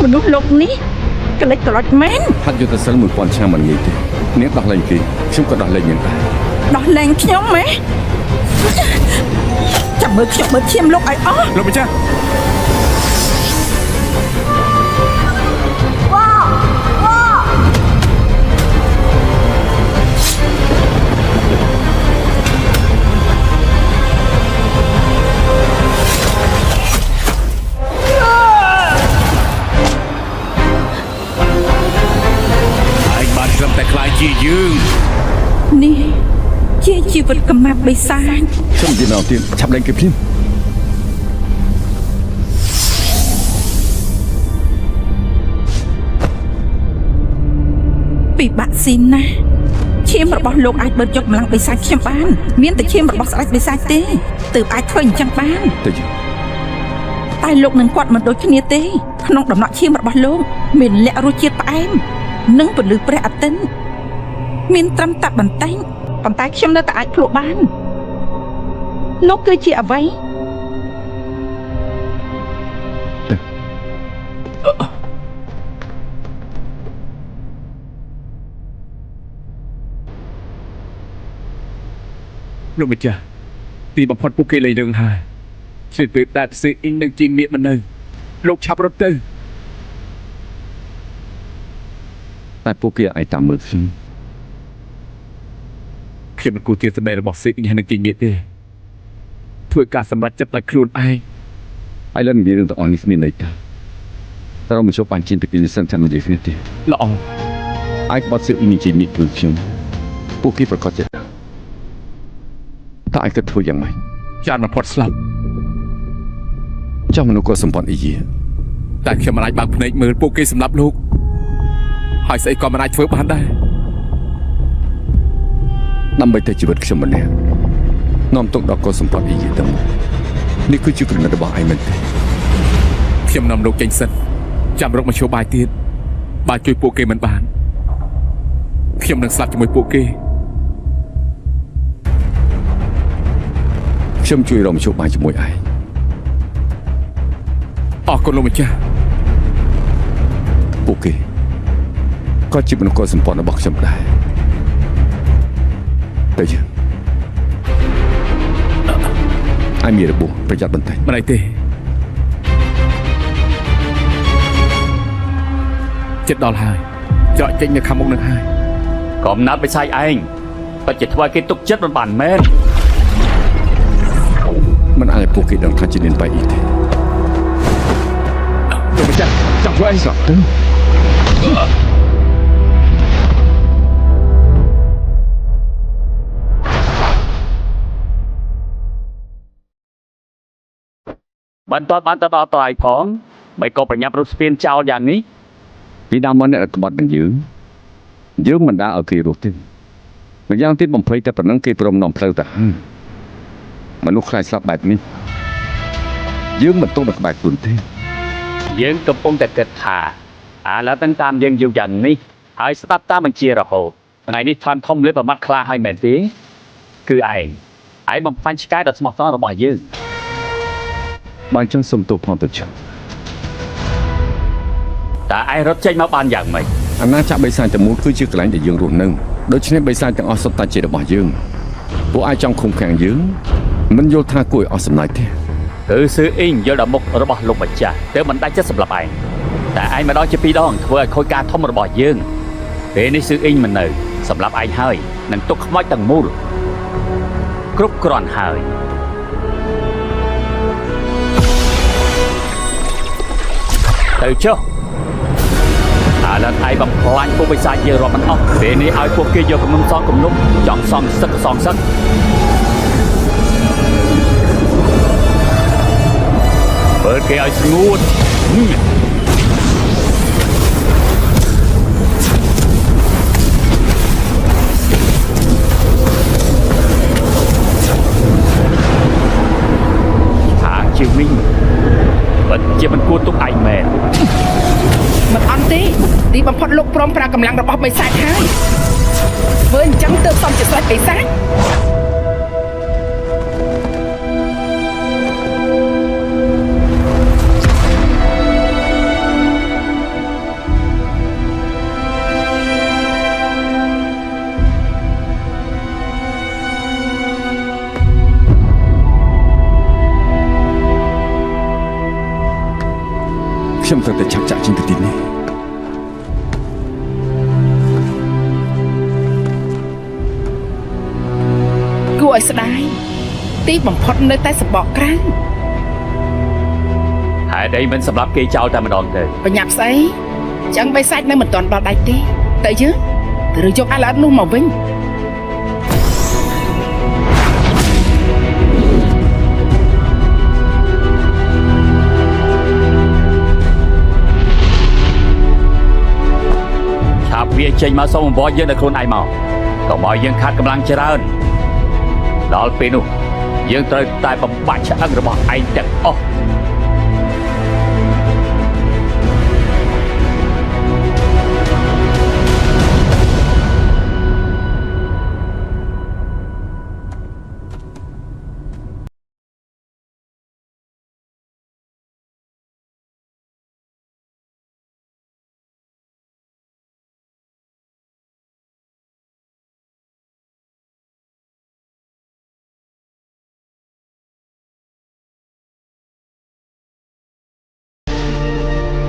មនុស្សលោកនេះក្លេចក្លោចមែនហាត់យុទ្ធសាស្ត្រ1000ឆ្នាំមិនងាយទេនាងដោះលែងគេខ្ញុំក៏ដោះលែងនាងដែរដោះលែងខ្ញុំហ៎ចាំមើលខ្ញុំមើលឈាមលោកឲ្យអស់លោកម្ចាស់តែខ្លាចជាយើងនេះជាជីវិតកំណាប់បិសាចខ្ញុំនិយាយដល់ទៀតឆាប់លែងគេភ្លាមពិបាកស៊ីនណាស់ឈាមរបស់លោកអាចបឺតយកកម្លាំងបិសាចខ្ញុំបានមានតែឈាមរបស់ស្ដេចបិសាចទេទើបអាចធ្វើអញ្ចឹងបានតែលោកនឹងគាត់មិនដូចគ្នាទេក្នុងដំណក់ឈាមរបស់លោកមានលក្ខរសជាតិផ្អែមនិងពន្លឺព្រះអាទិត្យមានត្រឹមតែបន្តិចប៉ុន្តែខ្ញុំនៅតែអាចភ្លក់បានលោកគឺជាអ្វីលោកម្ចាស់ទីបំផុតពួកគេលេងរឿងហើយជឿទៅតែសេអ៊ីងនឹងជីមៀកមិននៅលោកឆាប់រត់ទៅតែពួកគេអាចតាមមើលខ្ញុំមិនគួរទាសម្ដែងរបស់សេអ៊ីងហើយនឹងជីមៀកទេធ្វើការសម្រេចចិត្តដោយខ្លួនឯងហើយលើនិយាយរឿងទាំងអស់នេះមានន័យថាเราមិនជួបបានជិនពីនេះសិនចាំនិយាយគ្នាទេល្អអាចបាត់សេអ៊ីងជីមៀកព្រឹកខ្ញុំពួកគេប្រកាសជាតែអាចគិតធ្វើយ៉ាងម៉េចចានមកផុតស្លាប់ចង់មនុស្សក៏សម្បត្តិអីតែខ្ញុំមិនអាចបើកភ្នែកមើលពួកគេសម្លាប់លោកហើយស្អីក៏មិនអាចធ្វើបានដែរដើម្បីតែជីវិតខ្ញុំម្នាក់នាំទុកដល់កុសសម្បត្តិអីទៅនេះគឺជាគំនិតរបស់ឯងមែនទេខ្ញុំ ខ្ញុំនាំលោកចេញសិនចាំរកមធ្យោបាយទៀតបើជួយពួកគេមិនបានខ្ញុំនឹងស្លាប់ជាមួយពួកគេ ខ្ញុំជួយរកមធ្យោបាយជាមួយឯង អរគុណលោកម្ចាស់ ពួកគេក៏ជាមនុស្សកុលសម្ព័ន្ធរបស់ខ្ញុំដែរទៅយើងឯងមានរបួសប្រយ័ត្នបន្តិច មិនអីទេចិត្តដល់ហើយច្រកចេញនៅខាងមុខនឹងហើយ កំណាត់បិសាចឯងពិតជាធ្វើឲ្យគេទុកចិត្តមិនបានមែន មិនអាចឲ្យពួកគេដឹងថាជានាងបែកអ៊ីទេ លោកម្ចាស់ចង់ធ្វើអី ស្លាប់ទៅ បន្ទាប់បានទៅដល់តើឯផងមិនក៏ប្រញាប់រត់ស្ពានចោលយ៉ាងនេះ ពីដើមមកអ្នកក្បត់នឹងយើងមិនដាល់ឲ្យគេរស់ទេម្យ៉ាងទៀតបំភ្លេចតែប៉ុណ្ណឹងគេព្រមនាំផ្លូវទៅមនុស្សខ្លាចស្លាប់បែបនេះយើងមិនទុកដល់ក្បែរខ្លួនទេ យើងកំពុងតែគិតថាឥឡូវតាមយើងយូរយ៉ាងនេះហើយស្ដាប់តាមបញ្ជារហូតថ្ងៃនេះឋានធំលេបប្រមាត់ខ្លាហើយមែនទេគឺឯងបំផាញ់ឆ្កែដ៏ស្មោះត្រង់របស់យើង បានចឹងសុំទោសផងទៅចឹង តើឯងរត់ចេញមកបានយ៉ាងម៉េច អាណាចក្របិសាចទាំងមូលគឺជាកន្លែងដែលយើងរស់នៅដូច្នេះបិសាចទាំងអស់សុទ្ធតែជារបស់យើងពួកឯងចង់ឃុំឃាំងយើងមិនយល់ថាគួរឲ្យអស់សំណាយទេ គឺសឿអ៊ីងយល់ដល់មុខរបស់លោកម្ចាស់ទើបមិនដាច់ចិត្តសម្រាប់ឯងតែឯងម្ដងជាពីរដងធ្វើឲ្យខូចការធំរបស់យើងពេលនេះសឿអ៊ីងមិននៅសម្រាប់ឯងហើយនឹងទុកខ្មោចទាំងមូលគ្រប់គ្រាន់ហើយទៅចុះឥឡូវឯងបំផ្លាញពួកបិសាចយើងរាប់មិនអស់ពេលនេះឲ្យពួកគេយកគំនុំសងគំនុំចង់សងសឹកសងសឹក បើគេឲ្យស្ងួតហាងជាវិញបើជាមិនគួរទុកឯងមែន មិនអន់ទេទីបំផុតលោកព្រមប្រើកម្លាំងរបស់បិសាចហើយធ្វើអញ្ចឹងទើបសំជាស្រេចបិសាច ខ្ញុំត្រូវតែឆាប់ចាក់ចេញពីទីនេះ គួរឲ្យស្ដាយទីបំផុតនៅតែសម្បកក្រៅ ហេតុអីមិនសម្រាប់គេចោលតែម្ដងទៅ បញ្ញាប់ស្អីចឹងបិសាចនៅមិនទាន់ដល់ដៃទេតែយើងត្រូវយកអាឡអត់នោះមកវិញ វាចេញមកសុំអង្វរយើងដល់ខ្លួនឯងមកកុំឲ្យយើងខាត់កម្លាំងច្រើនដល់ពេលនោះយើងត្រូវតែបំបាច់ឆ្អឹងរបស់ឯងទាំងអស់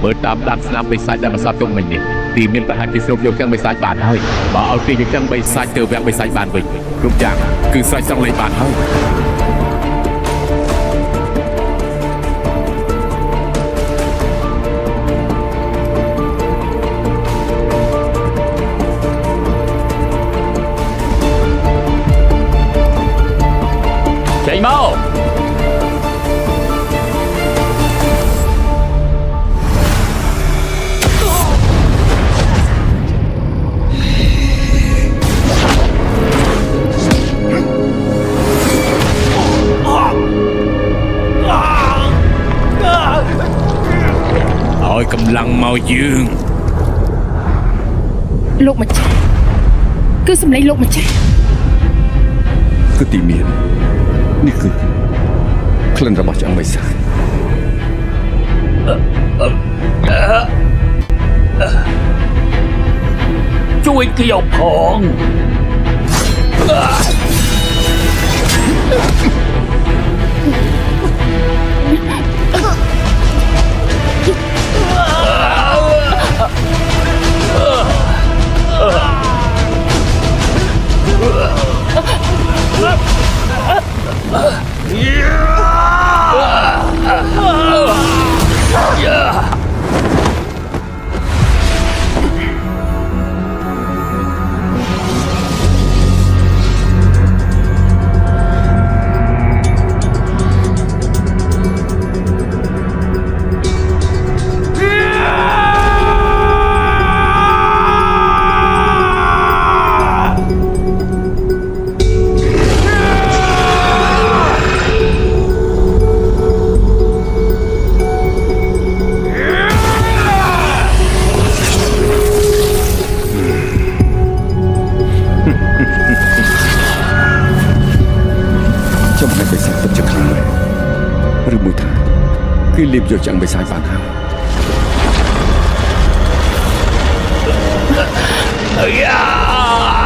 បើតាមដានស្នាមបិសាចដែលបន្សល់ទុកមិញនេះទីមានប្រហែលជាស្រូបយកទាំងបិសាចបានហើយបើឲ្យគេយកទាំងបិសាចទៅវាំងបិសាចបានវិញគ្រប់យ៉ាងគឺស្រេចស្រង់លេងបានហើយ ចេញមក ឲ្យកម្លាំងមកយើង លោកម្ចាស់គឺសម្លេងលោកម្ចាស់ គឺទីមាននេះគឺក្លិនរបស់ឆ្អឹងបិសាច ជួយគៀវផង ចំណាយបិសាចពិតជាខ្លាំងមែនឬមួយថាគឺលៀបយកឆ្អឹងបិសាចបានហើ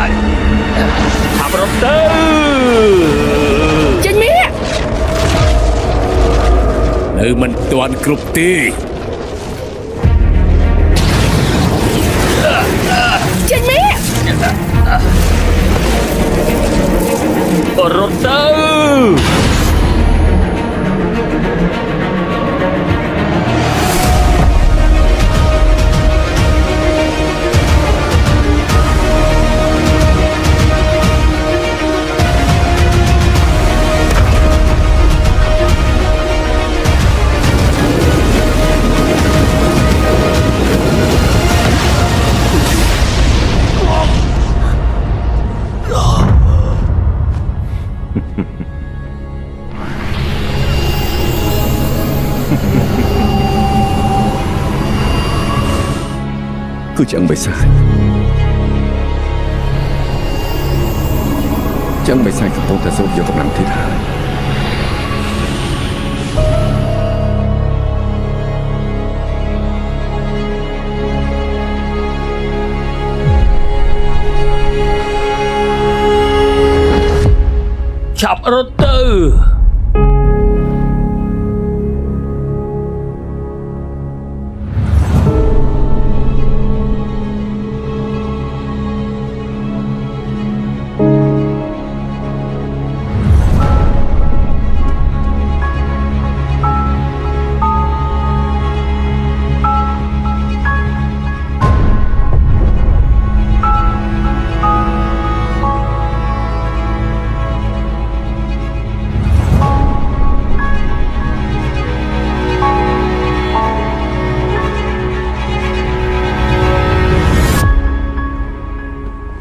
យ ขับรถเต้ ចេញមា នៅមិនទាន់គ្រប់ទេ ចេញមា รถเต้ គឺឆ្អឹងបិសាចឆ្អឹងបិសាចកំពុងតែសូត្រយកកម្លាំងទៀតហើយ ขับรถเต้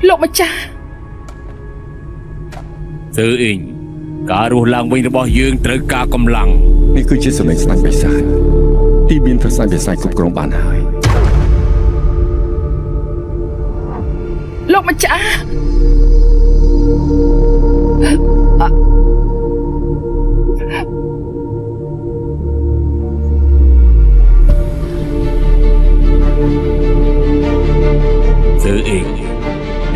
លោកម្ចាស់ សឺអ៊ីងការរស់ឡើងវិញរបស់យើងត្រូវការកម្លាំង នេះគឺជាសម្លេងស្ដេចបិសាចទីមានប្រសាទបិសាចគ្រប់គ្រងបានហើយ លោកម្ចាស់ សឺអ៊ីង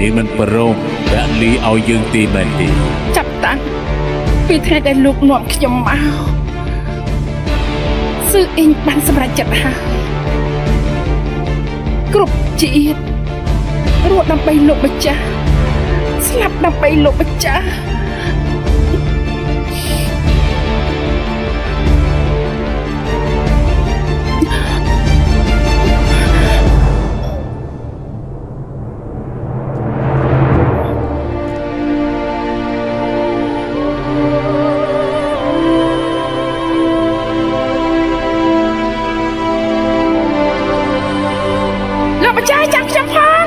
នេះមិនប្រមដាក់លីឲ្យយើងទីមែនទេ ចាប់តាំងពីថ្ងៃដែលលោកនាំខ្ញុំមកស៊ឺអ៊ីងបានសម្រេចចិត្តហើយគ្រប់ជាតិរស់ដើម្បីលោកម្ចាស់ស្លាប់ដើម្បីលោកម្ចាស់ លោកម្ចាស់ចាំខ្ញុំផង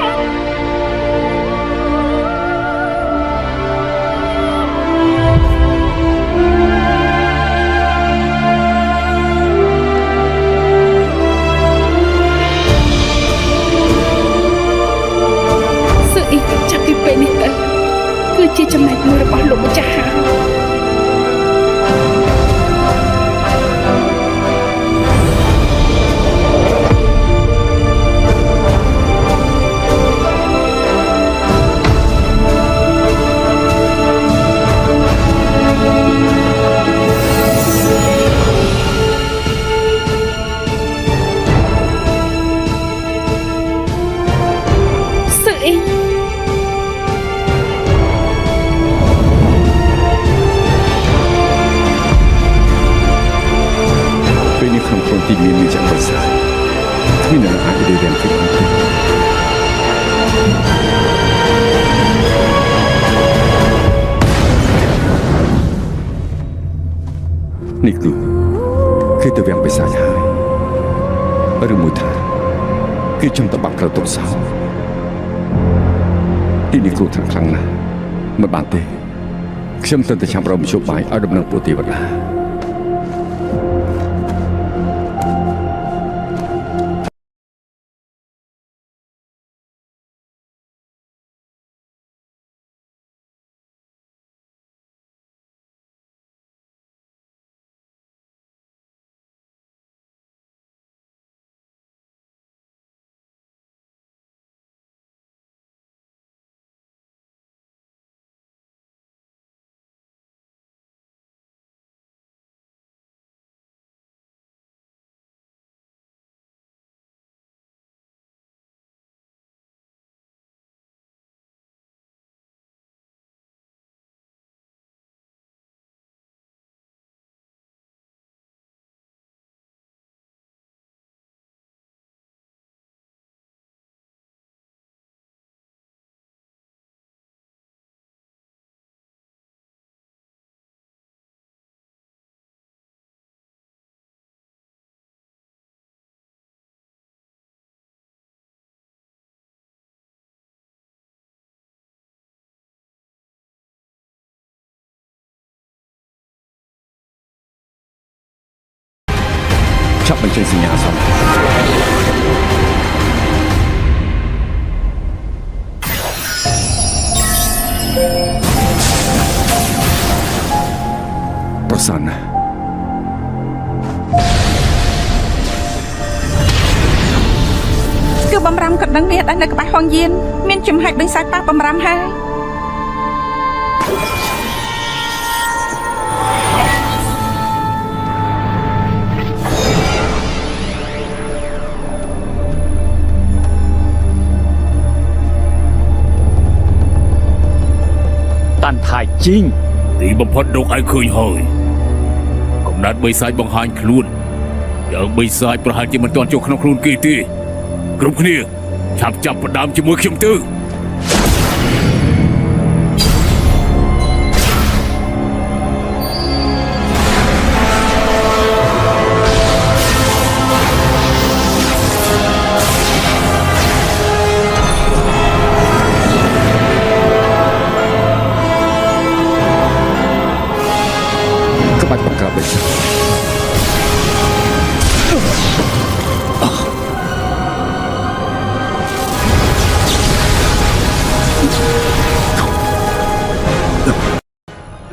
ក្នុងទីមានមានចាំបិសាចគ្មានអ្នកអាចនិយាយពីនេះទេនេះគឺទៅវាំងបិសាចហើយឬមួយថាគឺចំតបាក់ក្រទុកសោទីនេះគ្រូថាខ្លាំងណាស់មិនបានទេខ្ញុំទើបតែចាំរំជប់បាយឲ្យដំណឹងពួកទេវតាចាប់បញ្ចេញសញ្ញាសោះប្រសនណាគឺបំរាំក៏ដឹងវាដែរនៅក្បែរហងយានមានចំហាច់បិសាចប៉ះបំរាំហើយតាន់ថៃជីង ទីបំផុតរកឲ្យឃើញហើយកំណត់បិសាចបង្ហាញខ្លួនយើងបិសាចប្រហែលជាមិនទាន់ចូលក្នុងខ្លួនគេទេគ្រប់គ្នាឆាប់ចាប់ផ្ដើមជាមួយខ្ញុំទៅក្បាច់បង្ក្រាបបិសាច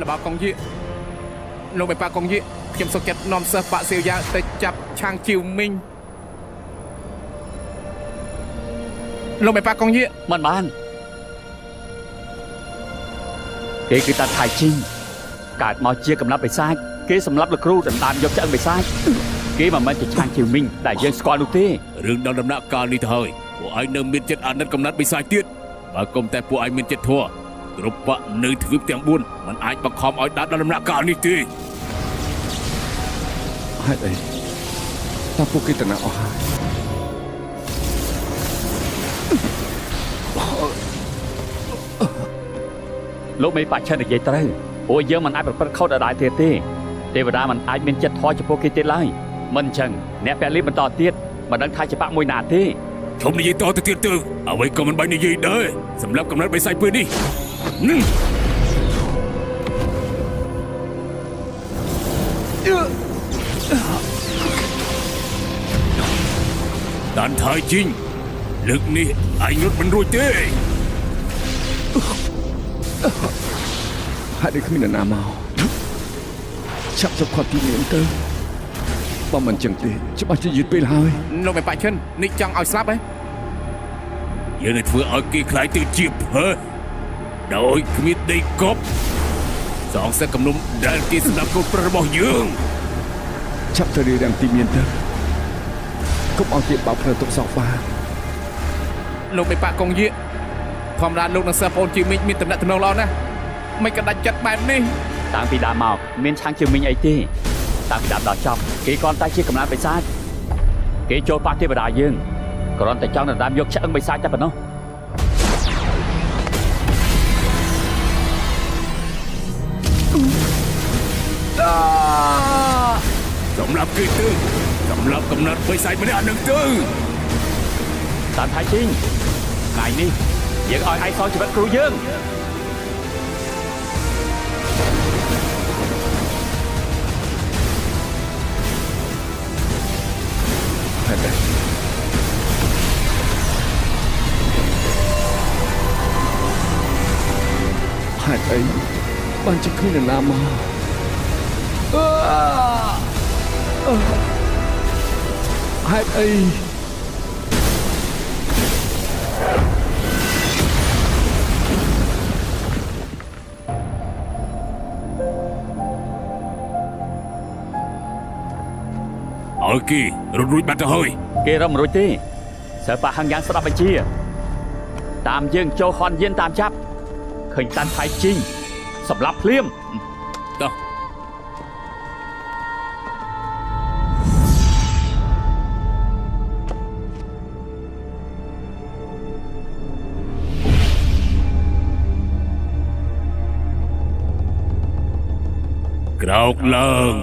របស់កងយាលោកបេប៉ាកងយាខ្ញុំសុកចិត្តនាំសិស្សបាក់សៀវយ៉ាទៅចាប់ឆាងជីវមីងលោកបេប៉ាកងយាមិនបានគេគឺតាន់ថៃជីងកើតមកជាកំណត់បិសាចគេសម្លាប់លោកគ្រូដណ្ដើមយកឆ្អឹងបិសាចគេមិនមែនជាឆាងជីវមីងដែលយើងស្គាល់នោះទេរឿងដល់ដំណាក់កាលនេះទៅហើយពួកឯងនៅមានចិត្តអាណិតកំណត់បិសាចទៀតបើគុំតែពួកឯងមានចិត្តធម៌គ្រប់បាក់នៅទ្វីបទាំង4มันអាចបង្ខំឲ្យដាច់ដល់ដំណាក់កាលនេះទេហេតុអីតើពួកគេទៅណាអស់ហើយលោកមេបាក់ឆិននិយាយត្រូវពួកយើងមិនអាចប្រព្រឹត្តខុសដល់ទៀតទេទេវតាមិនអាចមានចិត្តធម៌ចំពោះគេទៀតឡើយមិនអញ្ចឹងអ្នកពលីបន្តទៀតមិនដឹងថាជាបាក់មួយណាទេឈប់និយាយតទៅទៀតទៅអ្វីក៏មិនបាច់និយាយដែរសម្រាប់កំណត់បិសាចពេលនេះតាន់ថៃជីងលើកនេះឯងរត់មិនរួចទេហេតុអីគ្មាននរណាមកឆាប់ចាប់គាត់ទីនេះទៅបើមិនចឹងទេច្បាស់ជាយឺតពេលហើយលោកបេប៉ាឈិននេះចង់ឲ្យស្លាប់ហ៎យើងនឹងធ្វើឲ្យគេខ្លាយទៅជាភើដោយគ្មានដីកប់សងសឹកគំនុំដែលគេស្ដាប់កូនប្រុសរបស់យើងឆាប់ទៅរៀបរៀងទីមានទៅកុំឲ្យគេបោកផ្លូវទុកសោកបានលោកបេប៉ាកងយាធម្មតាលោកនិងសិស្សប្អូនជីមីងមានតំណែងទំនងល្អណាស់មិនក៏ដាច់ចិត្តបែបនេះតាំងពីដើមមកមានឆាងជើងមីងអីទេតាំងពីដើមដល់ចប់គេគ្រាន់តែជាកំណត់បិសាច គេចូលប៉ះទេវតាយើងគ្រាន់តែចង់ដណ្ដើមយកឆ្អឹងបិសាចតែប៉ុណ្ណោះ សម្រាប់គេទៅសម្រាប់កំណត់បិសាចម្នាក់នឹងទៅ តាមថៃជីងថ្ងៃនេះយើងឲ្យឯងសងជីវិតគ្រូយើង ហេតុអីហេតុអីបានជាគ្មាននរណាមកហេតុអី អើគេរត់រួចបាត់ទៅហើយ គេរំរួចទេសើប៉ះហឹងយ៉ាងស្ដាប់បញ្ជាតាមយើងចូលខនយានតាមចាប់ឃើញតាន់ថៃជីងសម្លាប់ភ្លាម តោះ ក្រោកឡើង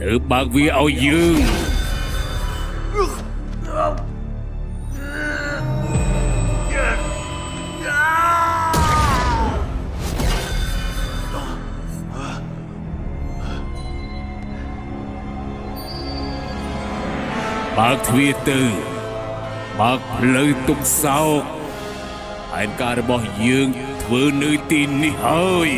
ទៅបើកវាឲ្យយើង បើកទ្វារទៅបើកផ្លូវទុកសោកផែនការរបស់យើងធ្វើនៅទីនេះហើយ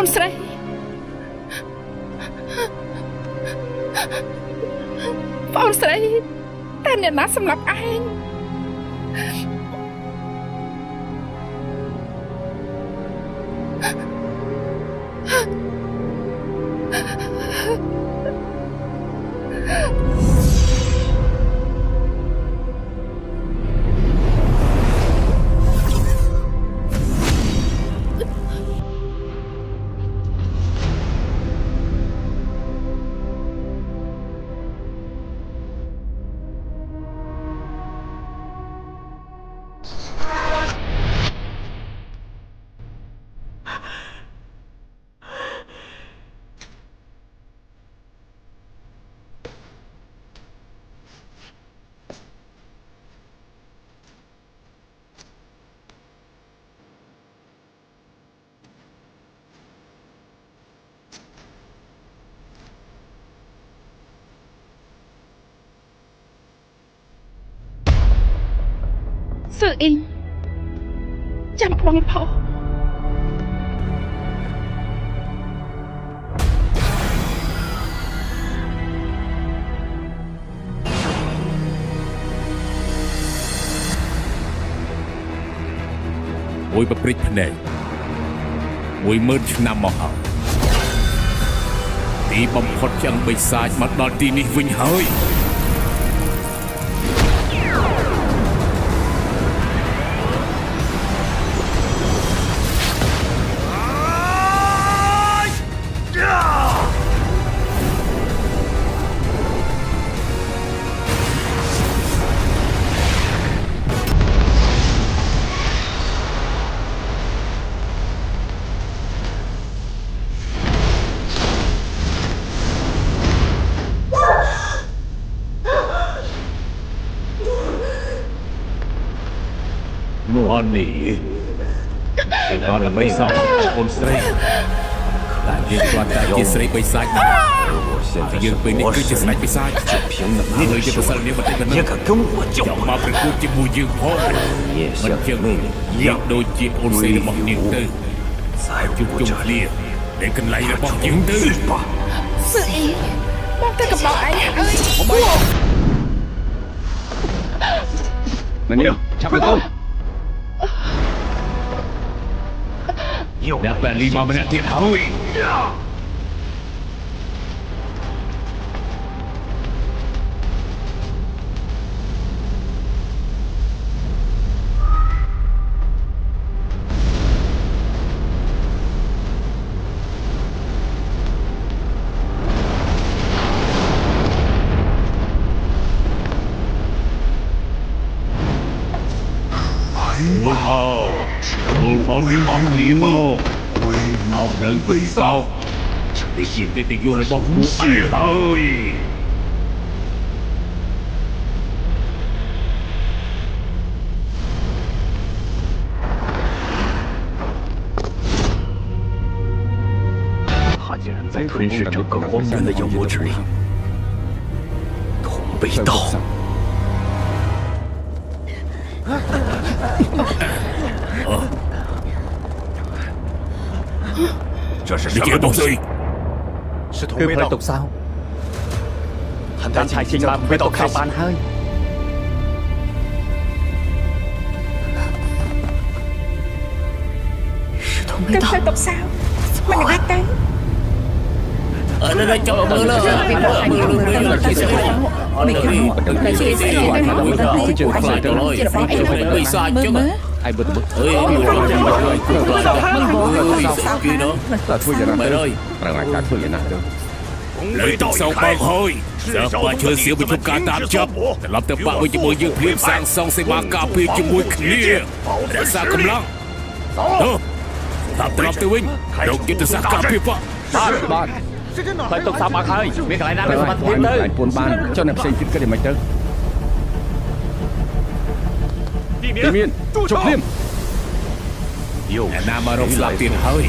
បងស្រីបងស្រីតែអ្នកណាសម្រាប់ឯង សឺអ៊ីងចាំបងផុស មួយប្រព្រឹត្តភ្នែក10000 ឆ្នាំមកហើយទីបំផុតចឹងបិសាចមកដល់ទីនេះវិញហើយ ស ងាប់នេះគេដល់ដើម្បីសោះអូនស្រីតែយើងគាត់តែជាស្រីបិសាចយើងពេលនេះគឺជាស្ដេចបិសាចនេះលើជាប្រសិទ្ធនេះបន្តិចបន្តិចចង់មកប្រគួតជាមួយយើងផងមិនចឹងយើងដូចជាអូនស្រីរបស់នាងទៅជួបជុំគ្នានៅកន្លែងរបស់យើងទៅ សឺអ៊ីបងទៅកំដៅឯងហើយ នេះចាប់ទៅ អ្នកបែរលីមកម្នាក់ទៀតហើយ Ôi mong liếm ô ôi mong đợi vì sao để xin cái tình yêu này bóng xìa thôi他竟然在吞噬整个荒原的妖魔之力同被盗 这是什么东西？是同被盗。毒梢。但太清បាន被盗ខោបានហើយ是同被 ទឹក 盗 ទៅ。ទុកសៅមិនអាចទៅ đây cho mưa lên. Mưa lên. Bị sai chứ. Ai bật bật. Ơi, kia đó. Mày ơi. Lấy tóc sau bao hồi. Giờ bà chơi xíu bị chụp cả tạm chấp. Làm tập bạn với những mùi dương phim sang xong sẽ mang cà phê cho mùi clear. Đã xa cầm lăng. Tạm tập tiêu vinh. Đầu tiên từ xa cà phê bạn. ផ្លូវទុកសោបាក់ហើយមានកន្លែងណាដែលសមត្ថភាពទៅ ពួនបានចុះអ្នកផ្សេងទៀតគិតយ៉ាងម៉េចទៅទីមានជប់ភ្លាម អ្នកណាមករកស្លាប់ទៀតហើយ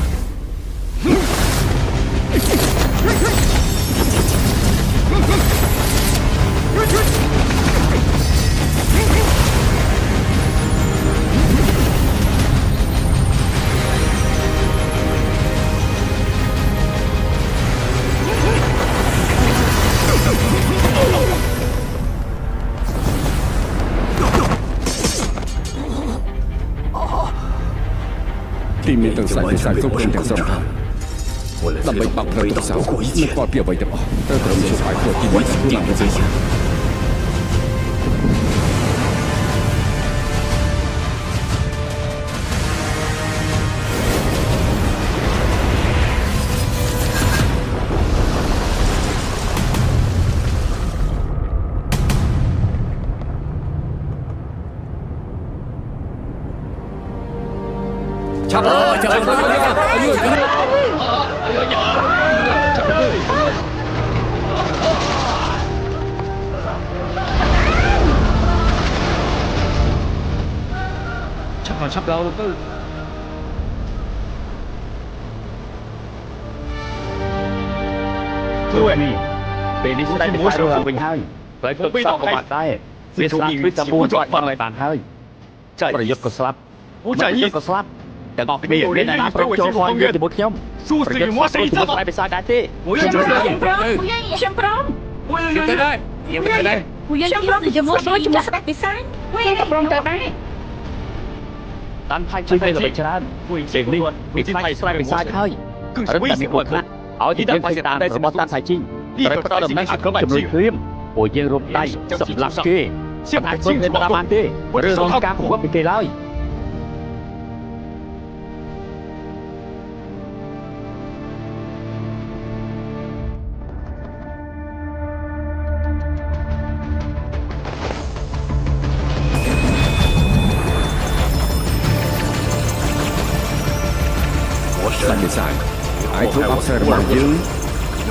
ទីមានទាំងស្លាច់វិសាចគ្រប់គ្រងទាំងស្រុងដើម្បីបោកផ្លូវទុកសោមិនខ្វល់ពីអ្វីទាំងអស់ត្រូវក្រុមជួយស្វែងរកទីមួយខ្លួនឡើងទៅចាប់អើយចាប់ដល់ទៅ ជួយនេះពេលនេះស្ដេចទៅរកវិញហើយផ្លូវទុកសោក៏បាត់ដែរវាស្លាប់ពីតែ4គាត់បងឲ្យបានហើយប្រយុទ្ធក៏ស្លាប់ប្រយុទ្ធក៏ស្លាប់ទាំងអស់គ្នាមានតែប្រជចូលផងយើងជាមួយខ្ញុំប្រយុទ្ធមកស្រីទៅបិសាចដែរទេខ្ញុំព្រមទៅដែរខ្ញុំទៅដែរ ខ្ញុំព្រមជាមួយស្ដេចពិសាចខ្ញុំព្រមទៅដែរ តាន់ថៃជួយទៅល្បិចច្រើនពេលនេះវិធីថៃស្រាយបិសាចហើយរឹតតែមានមួយខ្លះឲ្យទីដល់បិសាចរបស់តាន់ថៃជីត្រូវផ្ដល់ដំណឹងជំនួយព្រាមពួកយើងរួមដៃសម្រាប់គេតែធ្វើមិនបានទេរឿងរងការគំរាមពីគេឡើយ ស្លាច់វិសាចអាចធ្វើអបសាររបស់យើង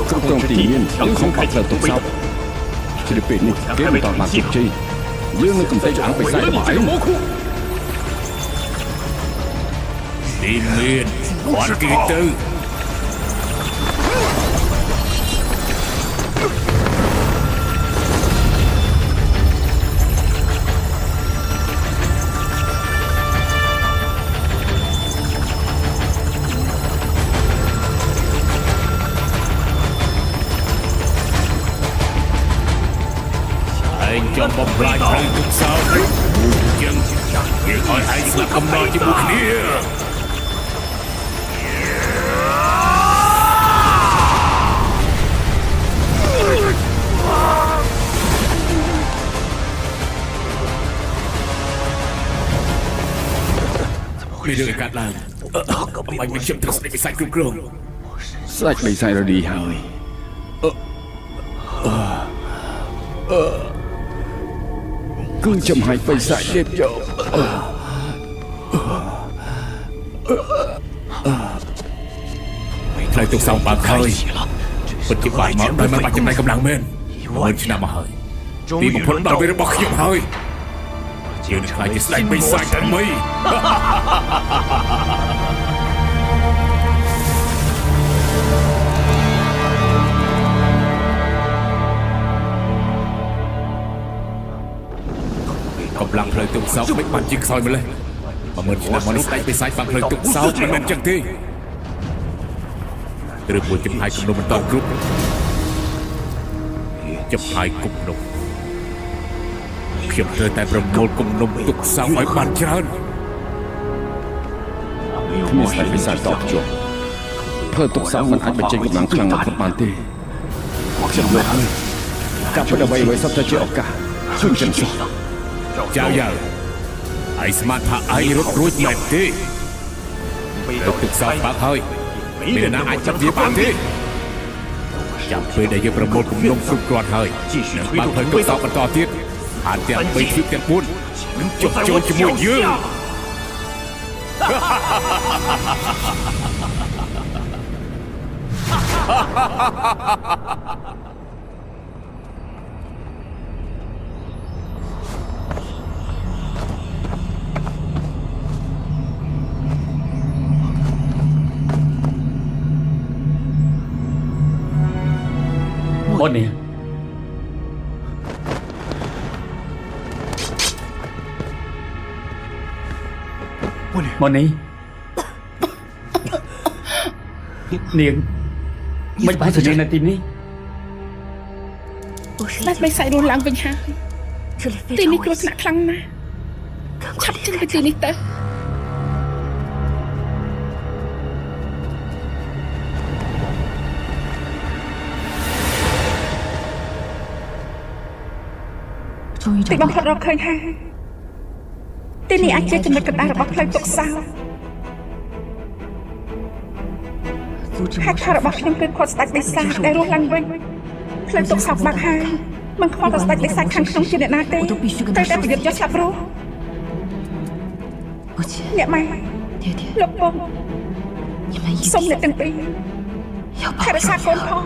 គ្រប់គ្រងទីមាននិងខំបាត់ផ្លូវទុកសោជិះពេលនេះគេមិនតបានជោគជ័យយើងនឹងកំទេចអង្គបិសាចរបស់ឯង ទីមានគាត់គេទៅ ឯងចង់បំផ្លាញព្រៃទុកសោយើងឲ្យឯងស្លាប់កំណត់ជាមួយគ្នាមានរឿងកាត់ឡើងបាញ់មិនខ្ញុំត្រូវស្ដេចបិសាចគ្រប់គ្រង ស្ដេចបិសាចរឌីហើយគឺចំហាយបិសាចទៀតយក ផ្លូវទុកសោបើកហើយពិតជាបាយមកដោយមិនបាច់ចំណាយកម្លាំងមែនមួយឆ្នាំមកហើយទីបំផុតដល់ពេលរបស់ខ្ញុំហើយជានឹងខ្លាចជាស្ដេចបិសាចតែមីកម្លាំងផ្លូវទុកសោមិនបានជាខ្សោយម្លេះ10000ឆ្នាំមកនេះស្ដេចបិសាចបានផ្លូវទុកសោមិនមែនចឹងទេឬមួយចំហាយគំនុំមិនតន់គ្រប់ចំហាយគំនុំខ្ញុំត្រូវតែប្រមូលគំនុំទុកសោឲ្យបានច្រើន គ្មានស្ដេចបិសាចតបជាប់ធ្វើទុកសោមិនអាចបញ្ចេញកម្លាំងខ្លាំងបំផុតបានទេខ្ញុំលើហើយកាប់ពីអ្វីៗសុទ្ធតែជាឱកាសជួយចិនសោះ ចៅយ៉ាវឯស្មានថាឯងរត់រួចមែនទេទុកសោបើកហើយមានអ្នកណាអាចចាប់វាបានទេចាំពេលដែលយើងប្រមូលគំនុំគ្រប់គ្រាន់ហើយនឹងបើកផ្លូវទុកសោបន្តទៀតអានទាំង3ទ្វីបទាំង4ចុះចូលជាមួយយើង មុននេះនាងមិនបានទៅនៅទីនេះ ស្ដេចបិសាចរស់ឡើងវិញហើយទីនេះគ្រោះថ្នាក់ខ្លាំងណាស់ឆាប់ចេញពីទីនេះទៅ ទីបំផុតរកឃើញហើយទីនេះអាចជាចំណុចកណ្ដាលរបស់ផ្លូវទុកសោហេតុផលរបស់ខ្ញុំគឺគាត់ស្ដេចបិសាចដែលរស់ឡើងវិញផ្លូវទុកសោបាក់ហើយមិនខ្វល់តែស្ដេចបិសាចខាងក្នុងជាអ្នកណាទេតែតែប្រយុទ្ធយកស្លាប់រស់អ្នកម៉ែលោកពងសូមអ្នកទាំងពីរថែរក្សាកូនផង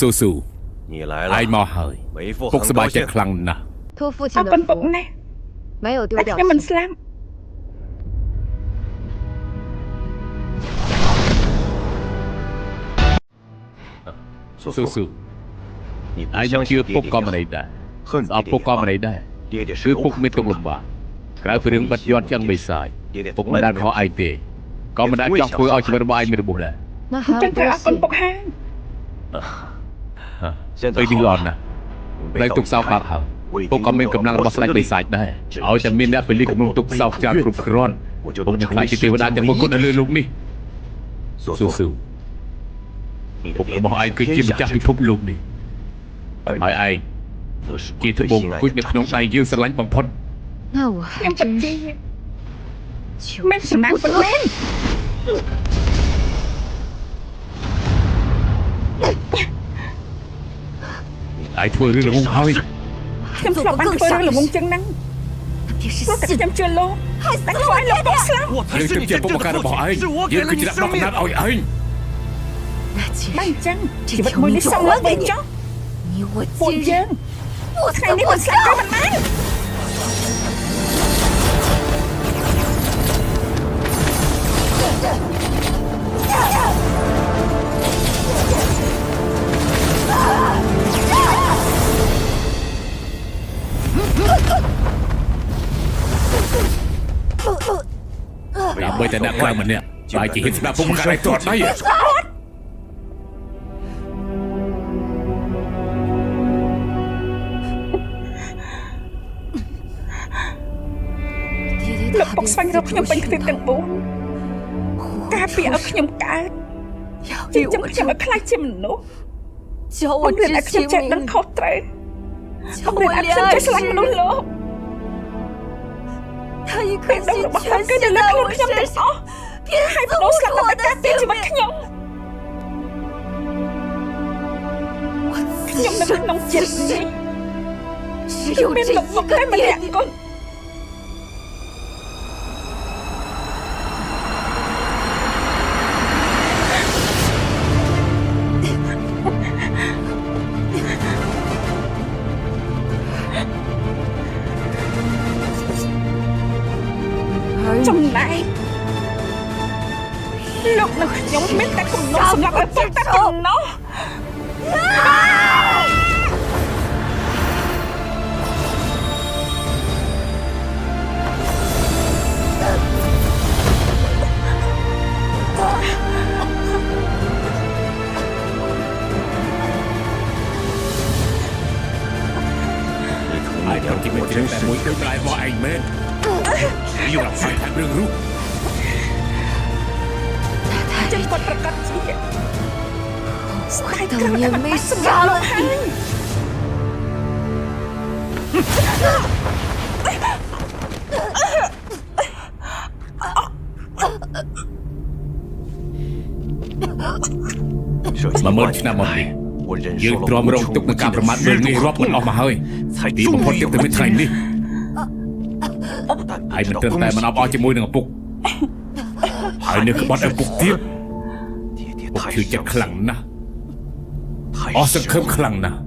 ស៊ូស៊ូឯងមកហើយពុកសប្បាយចិត្តខ្លាំងណាស់ 托父亲 អរ 的 គុណពុក 福， ណាស់ 没有丢 តែ 掉 ខ្ញុំមិន 性 ស្លាប់ ស៊ូស៊ូឯងជឿពុកក៏មិនអីដែរស្អប់ពុកក៏មិនអីដែរគឺពុកមានទុកលំបាកក្រៅពីរឿងបាត់យន់ចឹងបិសាចពុកមិនដែលខកឯងទេក៏មិនដែលចង់ធ្វើឲ្យជីវិតរបស់ឯងមានរបួសដែរ 那 អញ្ 还 ចឹង 要 ត្រូវ 多 អរគុណ 谢 ពុកហើយ ពេលនេះល្អណាស់ផ្លូវទុកសោបើកហើយពុកក៏មានកម្លាំងរបស់ស្ដេចបិសាចដែរឲ្យតែមានអ្នកពលិគំនុំទុកសោច្រើនគ្រប់គ្រាន់ពុកនឹងខ្លាចជាទេវតាទាំងមួយគត់នៅលើលោកនេះស៊ូស៊ូពុករបស់ឯងគឺជាម្ចាស់ពិភពលោកនេះហើយឯងជាត្បូងគួចនៅក្នុងដៃយើងស្រឡាញ់បំផុត 那我 ខ្ញុំ 还 ពិត 真 ជា 是求 មានសំណាងពិតមែន ai thua rư là ngung hơi ខ្ញុំធ្លាប់បានធ្វើរឿងល្ងងចឹងហ្នឹងព្រោះតែខ្ញុំជឿលោកតែខ្លាចលោកต้องស្លាប់ រឿងទឹកជាពុកមកការរបស់ឯងយើងគឺជាអ្នកដកកំណត់ឲ្យឯង បើអញ្ចឹងជីវិតមួយនេះសមលើវិញចុះពួកយើងថ្ងៃនេះមិនស្លាប់ក៏មិនបាន ដើម្បីតែអ្នកខ្លាំងម្នាក់បាយជាហ៊ានស្ដាប់ពុកមកការឲ្យទាត់ដៃ លោកពុកស្វែងរកខ្ញុំពេញទ្វីបទាំង4ការពារឲ្យខ្ញុំកើតចិញ្ចឹមខ្ញុំឲ្យខ្លាចជាមនុស្សបង្រៀនឲ្យខ្ញុំចេះដឹងខុសត្រូវបង្រៀនឲ្យខ្ញុំចេះស្រឡាញ់មនុស្សលោកពេលដងរបស់គាត់គឺនៅលើខ្លួនខ្ញុំទាំងអស់ហើយមនុស្សស្លាប់តែការពារជីវិតខ្ញុំខ្ញុំនៅក្នុងចិត្តនេះខ្ញុំមានលោកពុកតែម្នាក់គត់ ចំណែកលោកនឹងខ្ញុំមានតែកំណត់សម្រាប់ឪពុកតែប៉ុណ្ណោះ ai còn chỉ biết chuyệnតែមួយដូចlạiរបស់ឯងមែនយើងរកស្វែងហាត់រឿងរូប chân cònប្រកាសជាស្ដាយក្រឹបតែមិនស្គាល់ហើយ 10000 ឆ្នាំមកនេះយើងទ្រាំរងទុកនឹងការប្រមាថមើលងាយរាប់មិនអស់មកហើយទីបំផុតទៀតទៅមានថ្ងៃនេះហើយមិនត្រឹមតែមិនអបអរជាមួយនឹងឪពុកហើយនៅក្បត់ឪពុកទៀតពុកជឿចិត្តខ្លាំងណាស់អស់សង្ឃឹមខ្លាំងណាស់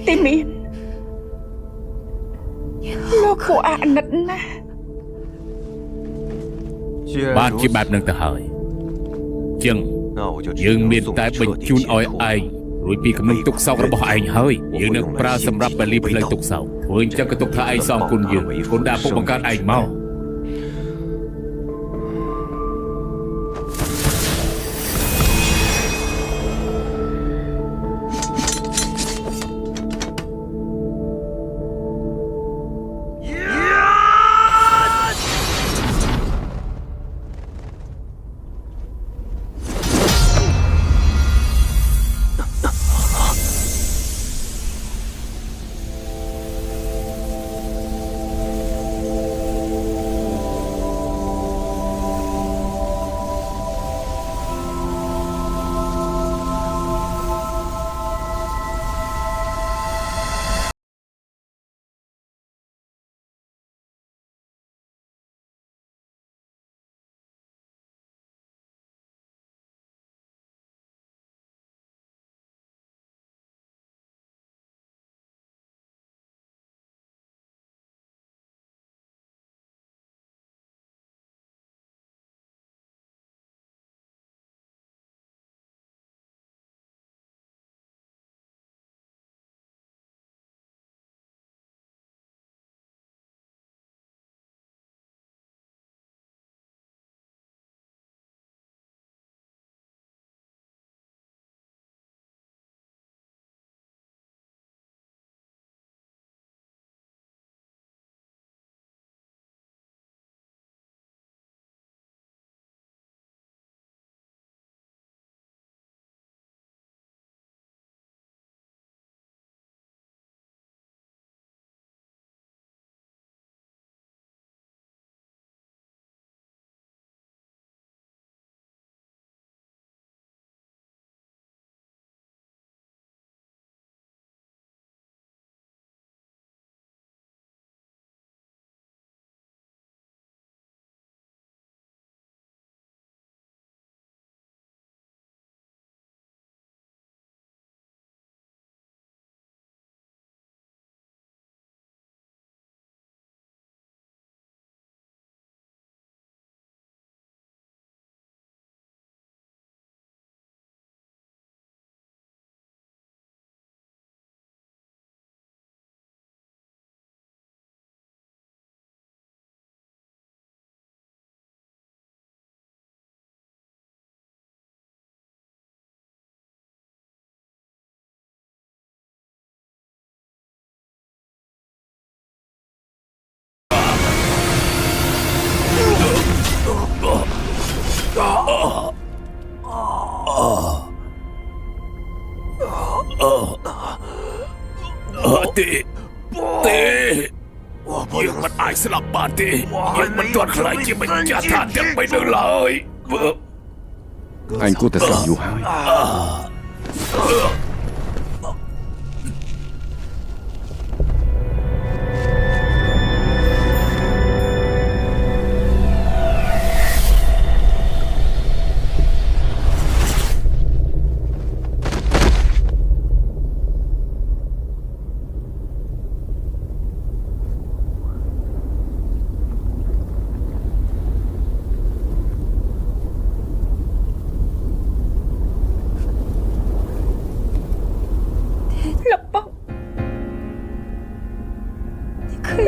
ទីមានលោកគួរអាណិតណាស់ បានជាបែបនឹងទៅហើយចឹងយើងមានតែបញ្ជូនឲ្យឯងរួចពីកំណត់ទុកសោករបស់ឯងហើយយើងនឹងប្រើសម្រាប់បលីផ្លូវទុកសោកធ្វើអញ្ចឹងក៏ទុកថាឯងសងគុណយើងគុណដែលពុកបង្កើតឯងមក ក ទេយើងមិនអាចស្លាប់បានទេយើងមិនទាន់ខ្លាចជាម្ចាស់ឋានទាំង3នៅឡើយ Anh cô thật sự dù hỏi.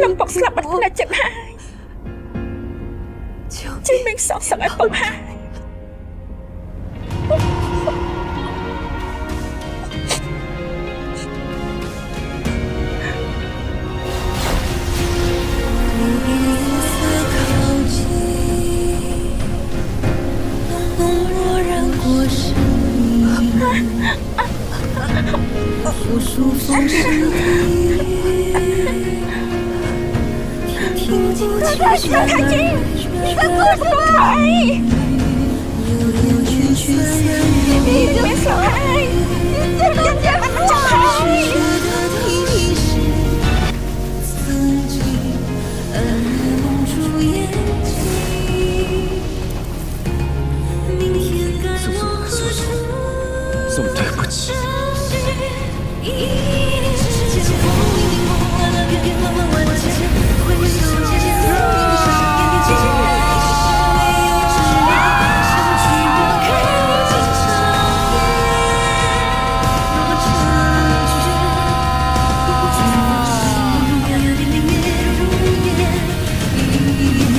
លោកពុកស្លាប់បាត់ផ្នែកចិត្តហើយជិះមិនសោកសឹកឲ្យពុកហើយ 复数风声听不清雪太近，你快过来！悠悠圈圈三月，你别走开，这个家还没找开。曾经暗蒙住眼睛，明天该往何处？宋对不起。 一念之间，风里梦完了，变变万万万千，回首间，你上眼睛间，相聚我看尽长夜，若成绝，不知有点点夜如烟，一眼，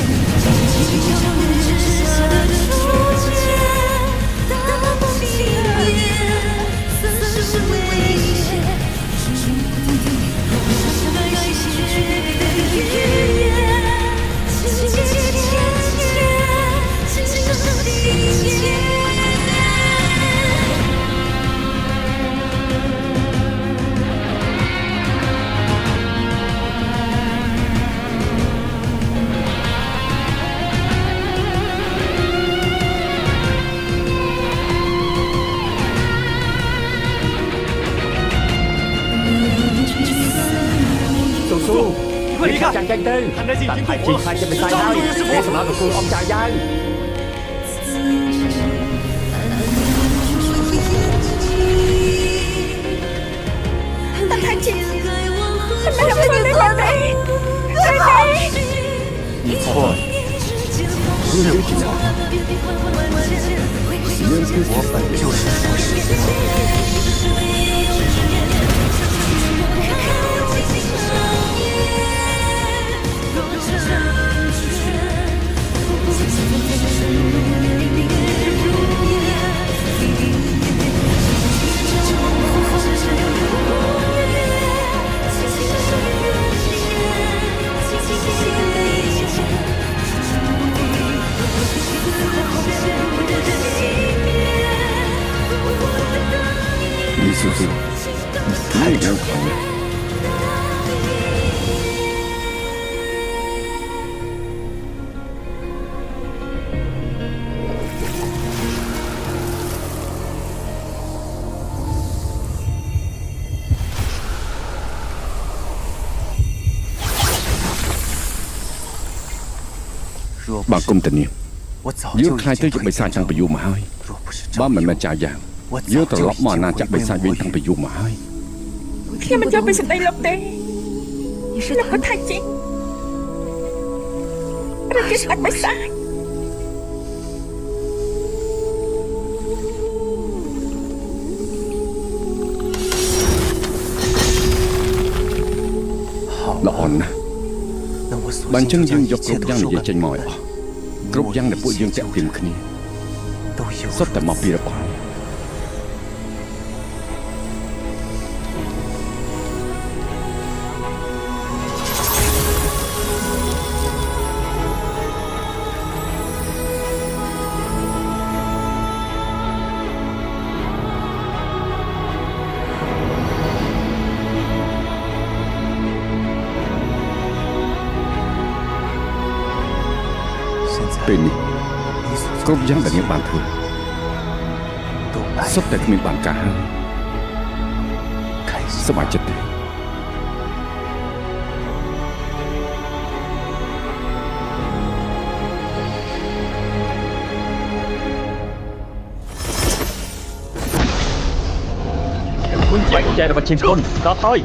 轻轻就日下的初见，大梦冰莲，三生为。 Đi khắp chàng tranh tư Tặng phải chi khai cho mình sai nơi Để sẵn nói của cô ông trai dân Tặng phải chi Mày làm cái gì vào đây Đây này 你错了，不是有几条？我本就是佛师。 李素素，你太张狂了。 Bà cung tình yêu Dương khai tới chắc bị sai thằng bị dụ mà hơi Bà mình mà chào dạng Dương tờ lọc mà nà chắc bị sai viên thằng bị dụ mà hơi Khi mình cho bị sự tay lọc đây Lọc có thay chị Rồi chứ sạch bị sai Lộn nè Bạn chân dương dọc cục giang về trên mỏi Cục giang để bụi dương chạy tìm khní Sắp tại mọc bì ra quả ពេលនេះគ្រប់យ៉ាងដែលនាងបានធ្វើសុទ្ធតែគ្មានបានការហើយសប្បាយចិត្តទេ វិញបែកចែករបស់ជាងគុណដល់ហើយ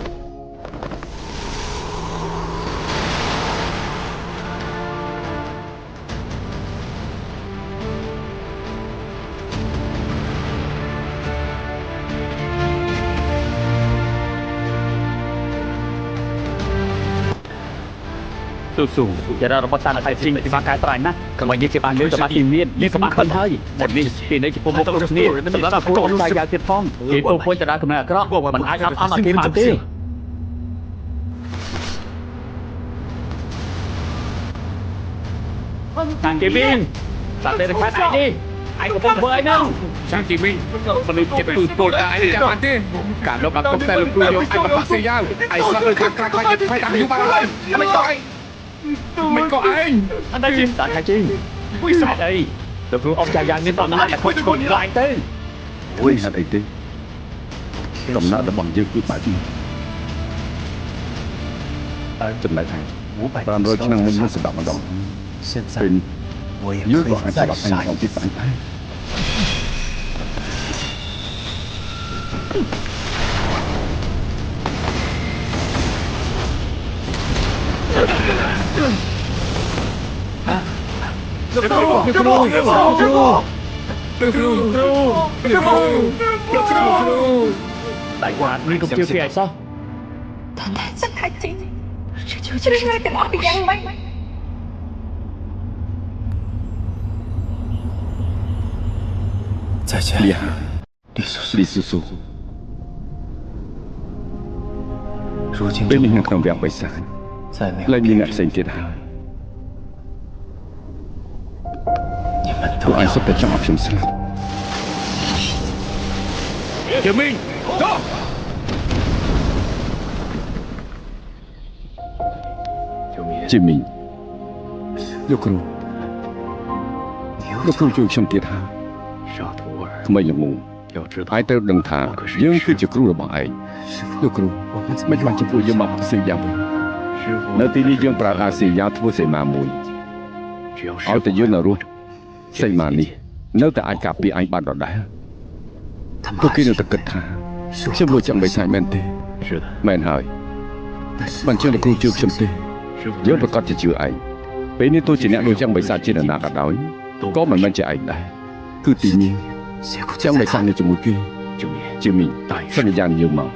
ស៊ូចាររបស់តាថៃស៊ីងពីបានកែត្រៃណាកុំនិយាយគេបានលឺទៅបាទីមាននេះក៏បានខិនហើយមកនេះពីនេះជាពុំមុខគ្រប់គ្នាសម្រាប់ពួកអនឡាញយ៉ាងទៀតផងគេពុំពុញទៅដល់កំណើអាក្រក់មិនអាចរាប់អស់គេបានទេតាំងគេវិញតាតែខាត់ឯនេះឯងកំពុងធ្វើអីហ្នឹង Sang Chí Minh,មនុស្សចិត្តទូពលតែឯងចាំបានទេការលុបដល់ទុកតែលោកគ្រូយកឯងបបាក់សេយ៉ាវឯងស្លាប់លើខាងក្រៅខ្លាចចិត្តផ្លែតាមយូរបានហើយមិនក៏ឯងមិនក៏ឯង អត់ទេតាខាជីពុយសោះអីលោកគ្រូអបចាយ៉ាងនេះដល់ណាតែខូចឈុនខ្លាញ់ទៅ អូយហេតុអីទេកំណត់របស់យើងគឺបែបនេះចំណែកឯង500ឆ្នាំមុនមិនស្ដាប់ម្ដងពេលយើងក៏អាចស្ដាប់ឯងអំពីស្អីដែរ đại hòa đi cùng chưa phi ai sao សង្ខេបជីជ្រឹងហើយទាំងអស់ពីយ៉ាងម៉េច លៀហលីស៊ូស៊ូពេលនេះនៅក្នុងវាំងបិសាចលែងមានអ្នកផ្សេងទៀតហើយពួកឯងសុទ្ធតែចង់ឲ្យខ្ញុំស្លាប់ Chí Minh, go! ជីមីងលោកគ្រូជួយខ្ញុំទៀតហើយថ្មីល្ងងឯងត្រូវដឹងថាយើងគឺជាគ្រូរបស់ឯងលោកគ្រូមិនបានចំពោះយើងមកផ្សេងយ៉ាងវិញនៅទីនេះយើងប្រើអាស៊ីយ៉ាធ្វើសេមាមួយឲ្យតែយើងនៅរស់សេមានេះនៅតែអាចការពារឯងបានដដែលពួកគេនៅតែគិតថាខ្ញុំលួចចាំបិសាចមែនទេមែនហើយបានជឿលោកគ្រូជឿខ្ញុំទេយើងប្រកាសជាជឿឯងពេលនេះទោះជាអ្នកលួចចាំបិសាចជានរណាក៏ដោយក៏មិនមែនជាឯងដែរគឺទីនេះចាំបិសាចនៅជាមួយគេជាមីសន្យាយើងមក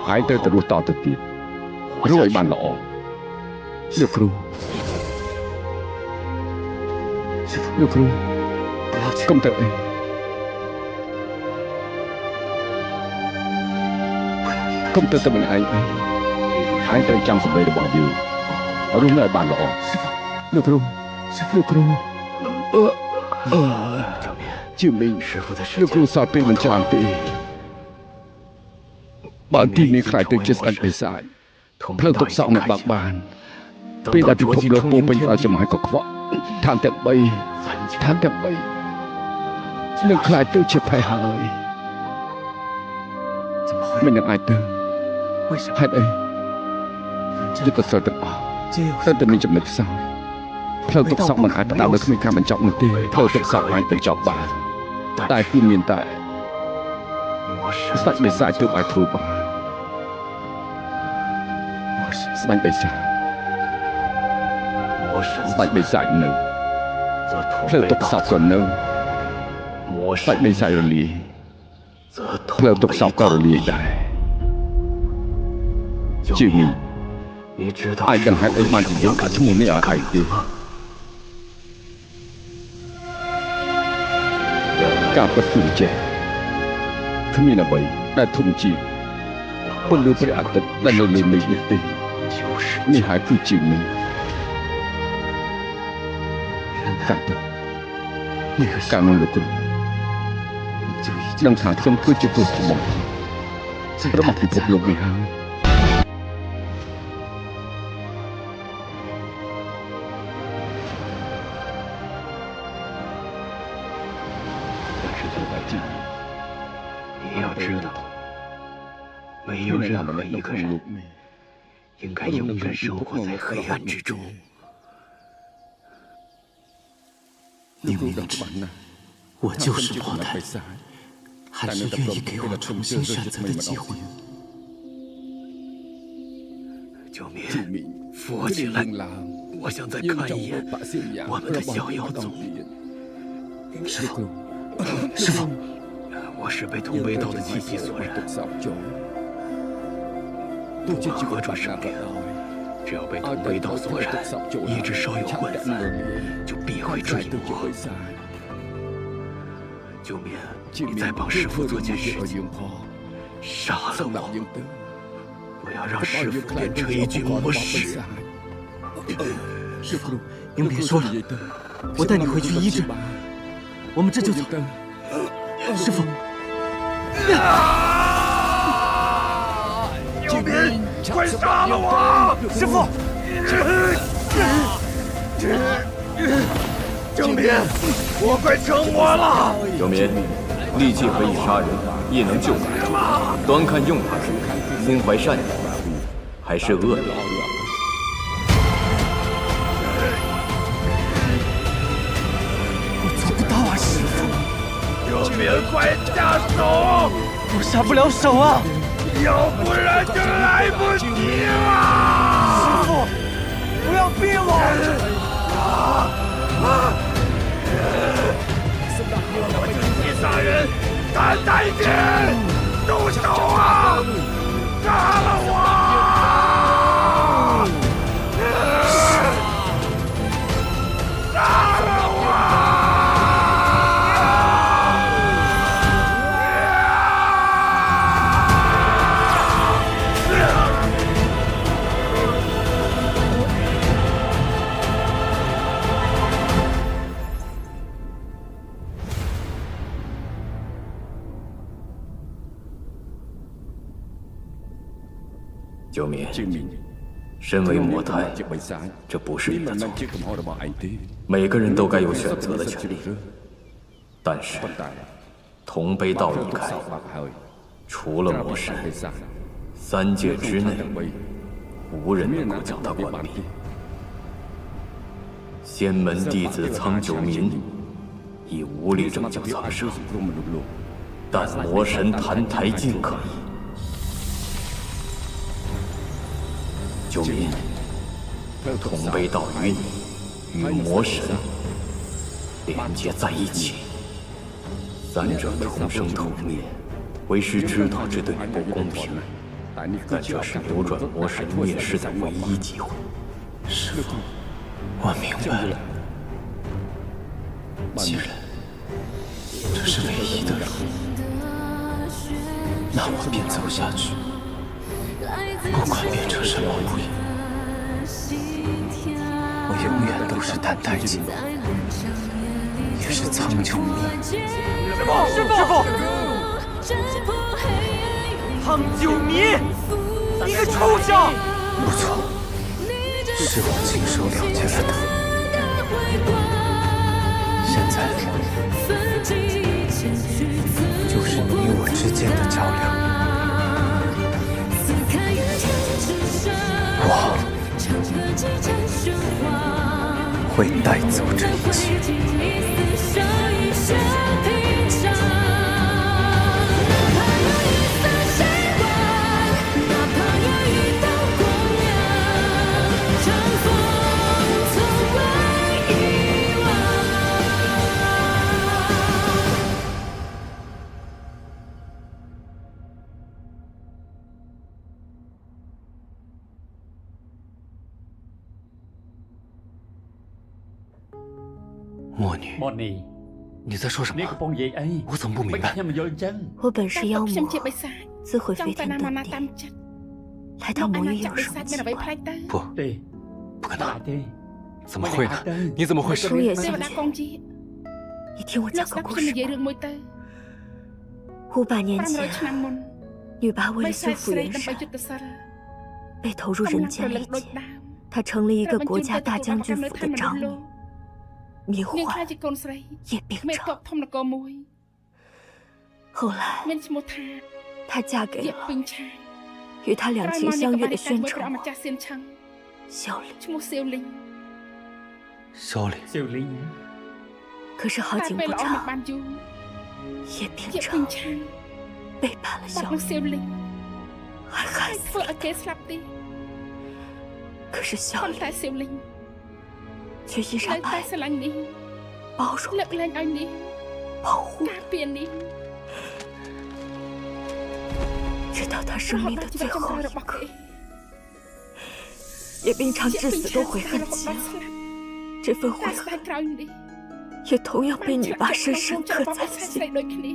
ហើយត្រូវទៅរស់តទៅទៀតរស់ឲ្យបានល្អលោកគ្រូកុំទៅអីកុំទៅតែមិនឯងហើយត្រូវចាំសម្ដីរបស់យើងរស់នៅឲ្យបានល្អលោកគ្រូជាមីលោកគ្រូសល់ពេលមិនច្រើនទេបើទីនេះខ្លាចទៅជាស្ដេចបិសាចផ្លូវទុកសក់មិនបាក់បានពេលដែលពិភពលោកពោពេញដោយចំហាយកខ្វក់ឋានទាំង3នឹងខ្លាចទៅជាផេះហើយមិននឹងអាចទៅហេតុអីយុទ្ធសាស្ត្រទាំងអស់តែមានចំណុចខ្សោយផ្លូវទុកសក់មិនអាចផ្ដោតលើគ្មានការបញ្ចប់នោះទេផ្លូវទុកសក់អាចបញ្ចប់បានតែគឺមានតែស្ដេចបិសាចទើបអាចធ្វើបានស្ដេចបិសាចនៅផ្លូវទុកសក់ក៏នៅស្ដេចបិសាចរលាយផ្លូវទុកសក់ក៏រលាយដែរជាមីអាចដឹងហេតុអីបានជាយើងដាក់ឈ្មោះនេះឲ្យឯងទេការពិតគឺចេះគ្មានអ្វីដែលធំជាងពន្លឺព្រះអាទិត្យដែលនៅលើមេឃនេះទេនេះហើយគឺជាមីការពិតការនោះលោកគ្រូដឹងថាខ្ញុំគឺជាគ្រូច្បងរបស់ពិភពលោកនេះហើយ没有任何一个人应该永远生活在黑暗之中。你明知我就是魔太，还是愿意给我重新选择的机会。救命！扶我起来，我想再看一眼我们的逍遥宗。师父，师父，我是被同北道的气息所染，不管何种生灵，只要被同北道所染，意志稍有涣散，就必会追我。救命！你再帮师父做件事情，杀了我！不要让师父变成一具魔尸。师父，您别说了，我带你回去医治。我们这就走。师父，救命！快杀了我！师父，救命！我快成魔了！救命！利器可以杀人，亦能救人。端看用法时，心怀善意还是恶念。我做不到啊，师父！救命！快下手！我下不了手啊！要不然就来不及了！师父，不要逼我！我就是你杀人，胆大一点，动手啊！杀了我！杀了我！救命！身为魔胎，这不是你的错。每个人都该有选择的权利。但是，同悲道一开，除了魔神，3界之内无人能够将他关闭。仙门弟子苍九民已无力拯救苍生，但魔神澹台烬可以。救命！同悲道与你与魔神连接在一起，3者同生同灭，为师知道这对你不公平，但这是扭转魔神灭世的唯一机会。师父，我明白了。既然这是唯一的路，那我便走下去。不管变成什么模样，我永远都是澹台烬，也是苍穹明。师父！苍九民，你个畜生！不错，是我亲手了结了他。现在，就是你我之间的较量。我会带走这一切。莫尼，你在说什么？我怎么不明白？我本是妖魔，自会飞天遁地，来到魔域有什么奇怪？不可能！怎么会呢？你怎么会是？初野小姐，你听我讲个故事吧。500年前，女娲为了修复元神，被投入人间里劫。她成了一个国家大将军府的长女。迷幻也并成。后来，她嫁给了与他两情相悦的宣称称我萧凌。ឈ្មោះសៀវលីង 萧凌， 可是好景不 ល្អមិនបា 长， នយូរ 叶秉 ជា 昌 ពេញឆាង 背叛了 បា 萧 ត់នោះសៀវ 凌， លីង 还害 ហើយ 死 ធ្វើ 了 ឲ្យគេស្លាប់ទេ 可是萧 ប៉ុន្ 凌 តែសៀវលីង 却依 នៅ 然 តែ 爱 ស្រឡាញ់នេះ 包容 លើកលែងឲ្យនេះ 保护， ការពារនេះ 直到他 រ 生 ហូ 命 ត 的 ដល់ជី 最 វិតចុង 后 ក្រោយ 一 របស់ 刻 គេ 叶秉昌 ជា 至 ពេញ 死 ឆា 都 ង 悔 រ 恨 ហូត 极 ដល់ 了。 ស្លាប់ 这份悔 តែស្ដា 恨 យក្រោយនេះ 也同样被女娲深深刻在 ស្រី 心。 ដូចគ្នា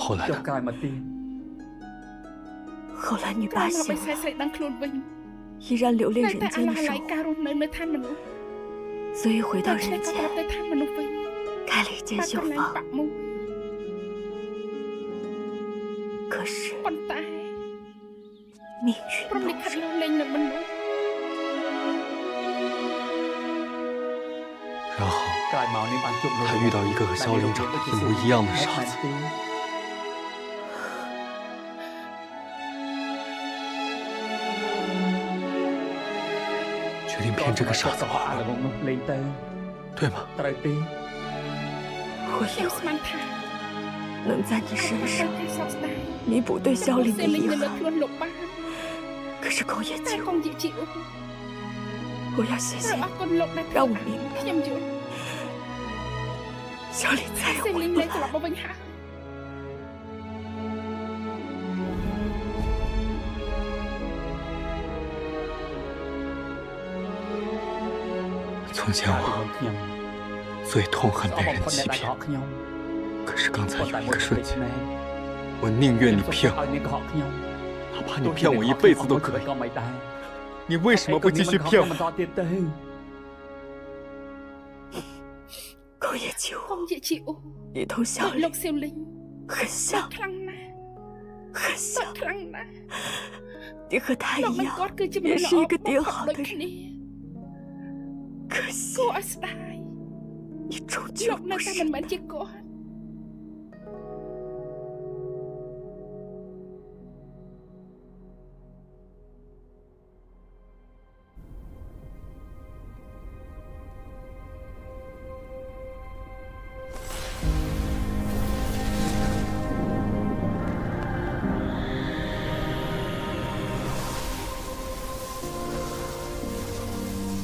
后来呢？ 后来女 ក្រោយ 娲 មក 醒 បីស្រី 了， ស្រីដឹងខ្លួនវិញ 依然留恋 នៅ 人 តែអា 间的 ឡឡៃ 生 ការ 活， រស់នៅនៅឋានមនុស្ស 所以回到 តែ 人 ឆ្លងក៏ 间 ទៅឋានមនុស្សវិញ 开了一间 បាត់ 绣 កន្លែង 坊 បា。ក់មួយ 可是 ប៉ុន្តែ 命 ព្រម 运 លិខិតលោកលេងនឹងមនុស្ស 然后他遇到一个和萧凌长得一模一样的傻子，决定骗这个傻子玩了，对吗？ 我 ខ្ញុំ 以 ស្មាន 为 ថា 能在你身 តែ 上 តែសោកស្ដាយ 弥补对萧凌的 សៀវលីង 遗 នៅលើ 憾， ខ្លួនលោកបាន 可是宫野 តែ 久， កងជាជីអ៊ូ 我要谢 ត្រូវ 谢 អរគុណលោកដែល 让我明白 ខ្ញុំយល់ 萧凌再也 សៀវ 回 លីង 不 លែងត្រឡ 来。 ប់មកវិញហើយ 从前我最痛恨被人欺骗，可是刚才有一个瞬间，我宁愿你骗我，哪怕你骗我一辈子都可以。你为什么不继续骗我？ 宫野久， កងជាជីអ៊ូ 你同萧 លោ 凌 កសៀវលីង 很像， ខ្លាំងណាស់ 很 ស 像， ខ្លាំងណាស់ 你和他 លោក 一 មិន 样， គាត់គឺជាមនុ 也 ស្ស 是 ល្អ 一个顶 បំផុត 好 ដូច 的 គ្នា 人。可惜 គួរឲ្យស្ដាយ 你终 លោ 究 កនៅ 不 តែ 是 មិនមែនជាគាត់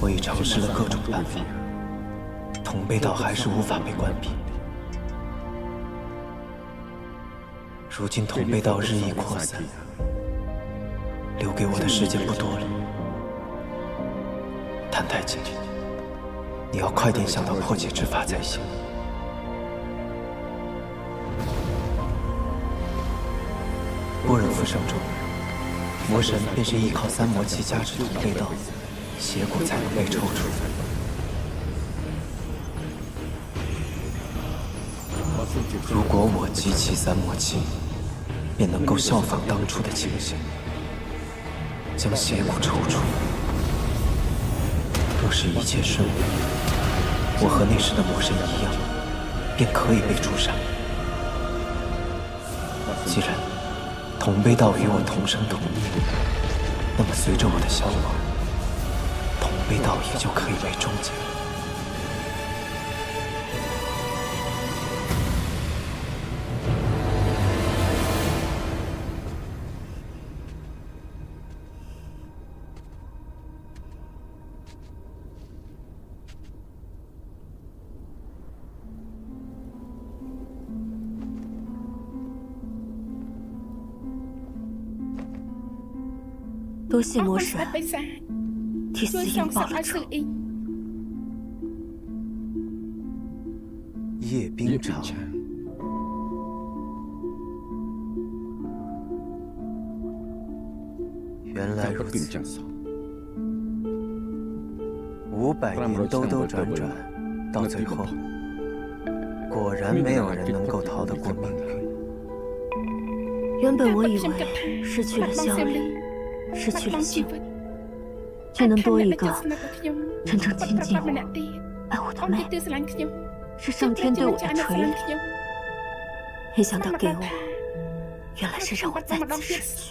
我已尝试了各种办法，同辈道还是无法被关闭。如今同辈道日益扩散，留给我的时间不多了。谭太监，你要快点想到破解之法才行。般若浮生中，魔神便是依靠三魔气加持同辈道，邪骨才能被抽出。如果我集齐三魔气，便能够效仿当初的情形，将邪骨抽出。若是一切顺利，我和那时的魔神一样，便可以被诛杀。既然同辈道与我同生同灭，那么随着我的消亡，同辈道也就可以被终结了。多谢魔 អរគុណ 神 ស្ដេចបិសាច 替 ជួយ 司 ស 营 ង 报 សឹក 了 ឲ្យ 仇 សឺ。អ៊ីង 叶冰叶秉长，昌，原来 他 如 不定 此。 将少， 500年兜兜转转，到最后，果然没有人能够逃得过命运。原本我以 ខ្ញុំគិត 为 ថា 失去了 បាត់បង់ 萧 សៀវលី 凌， ង 失去 បា 了 ត់បង់ជី 幸 វិ 福 ត， 却能多一 តែ 个 ស្នេហ៍ខ្ញុំ 真正亲近 ប្រាប់ម្នាក់ 我、 ទៀត 爱我的 អូន 妹 ទី，ទឿស្រឡាញ់ខ្ញុំ 是上天对我的垂 ស្រឡាញ់ 怜。 ខ្ញុំ 没想到给我，原来是让我再 ម្ដង 次 ទៀត 失去。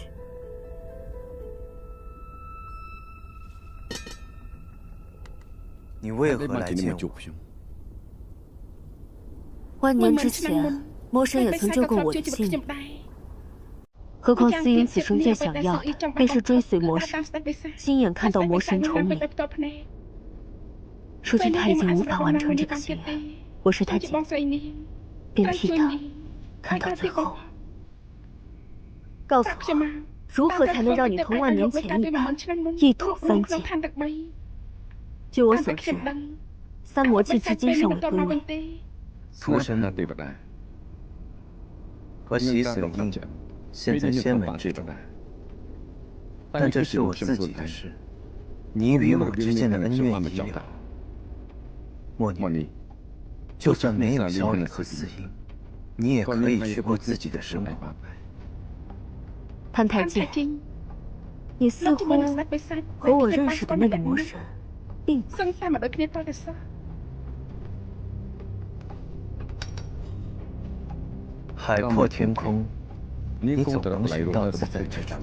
你为何来见我？万年之前，魔神也曾救过我的性命。何况司音此生最想要的，便是追随魔神，亲眼看到魔神重临。如今他已经无法完成这个心愿，我是他姐，便替他看到最后。告诉我，如何才能让你同万年前一般，一统三界？据我所知，三魔器至今尚未归位。魔神和习死印现在仙门之中，但这是我自己的事，你与我之间的恩怨已了。莫逆，就算没有萧雨和司音，你也可以去过自己的生活。潘太监，你似乎和我认识的那个魔神并不一样。海阔天空，你总能寻到自在之处。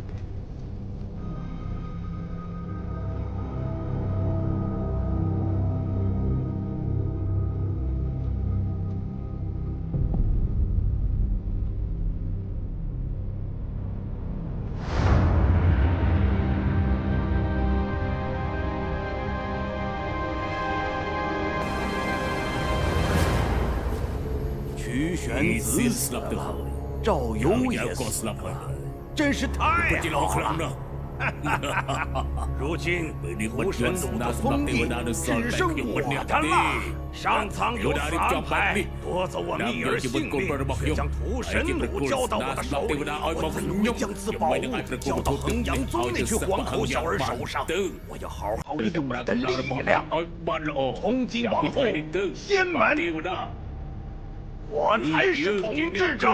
曲玄子死了，赵游也死了，真是太好了！如今无神奴的封地只剩我的了。上苍有此安排，夺走我蜜儿性命，却将屠神弩交到我的手里。我怎会将此宝物交到衡阳宗那群黄口小儿手上？我要好好利用我的力量，从今往后，仙门我才是统治者。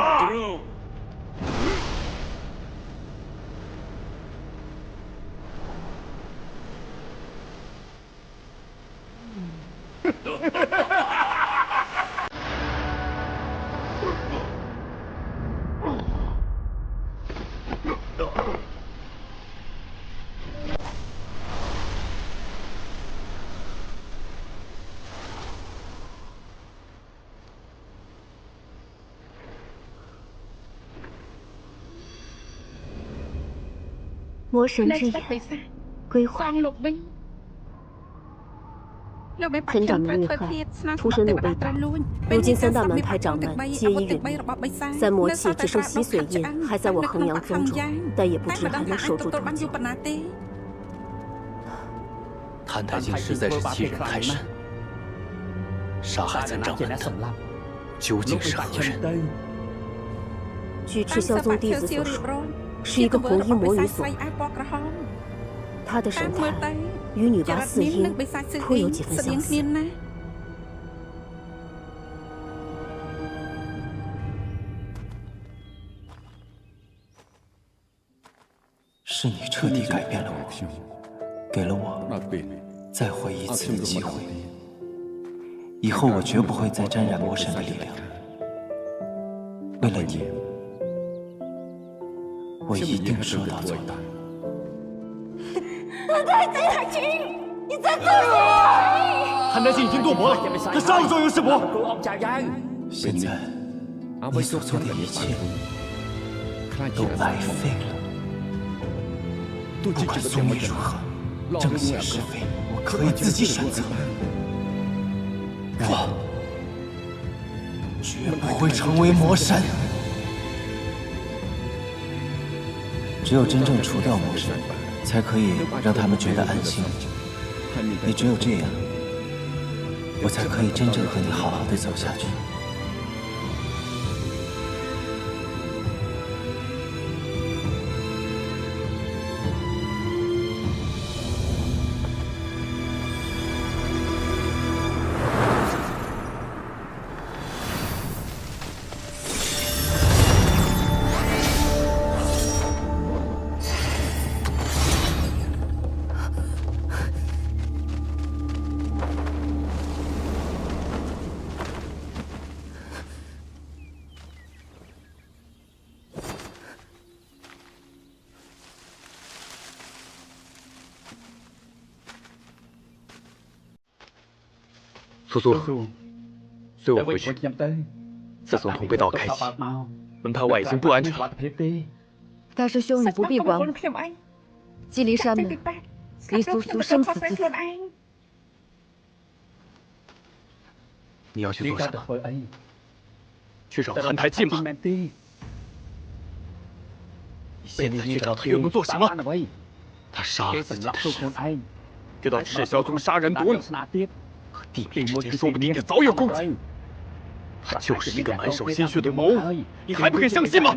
魔神之眼归还。村长们遇害，屠神弩被盗，如今三大门派掌门皆已陨灭，三魔器只剩洗髓印还在我衡阳宗中，但也不知还能守住多久。谭太监实在是欺人太甚，杀害三掌门的究竟是何人？据赤霄宗弟子所说，是一个红衣魔女所为。她的神态与女娲四音颇有几分相似。是你彻底改变了我，给了我再活一次的机会。以后我绝不会再沾染魔神的力量。为了你，我一定说到做到。太清，你在做什么？谭太清已经堕魔了，他上作用是魔。现在你所做的一切都白费了。不管宿命如何，正邪是非，我可以自己选择。我绝不会成为魔神。只有真正除掉魔神，才可以让他们觉得安心。也只有这样，我才可以真正和你好好的走下去。苏苏，随我回去。自从同被道开启，门派外已经不安全了。大师兄，你不必管我。祭离山门，离苏苏生死自在。你要去做什么？去找韩台烬吗？现在去找他又能做什么？他杀了自己的师父，知道赤霄宗杀人夺女，和地面之间说不定也早有勾结。他就是一个满手鲜血的魔物，你还不肯相信吗？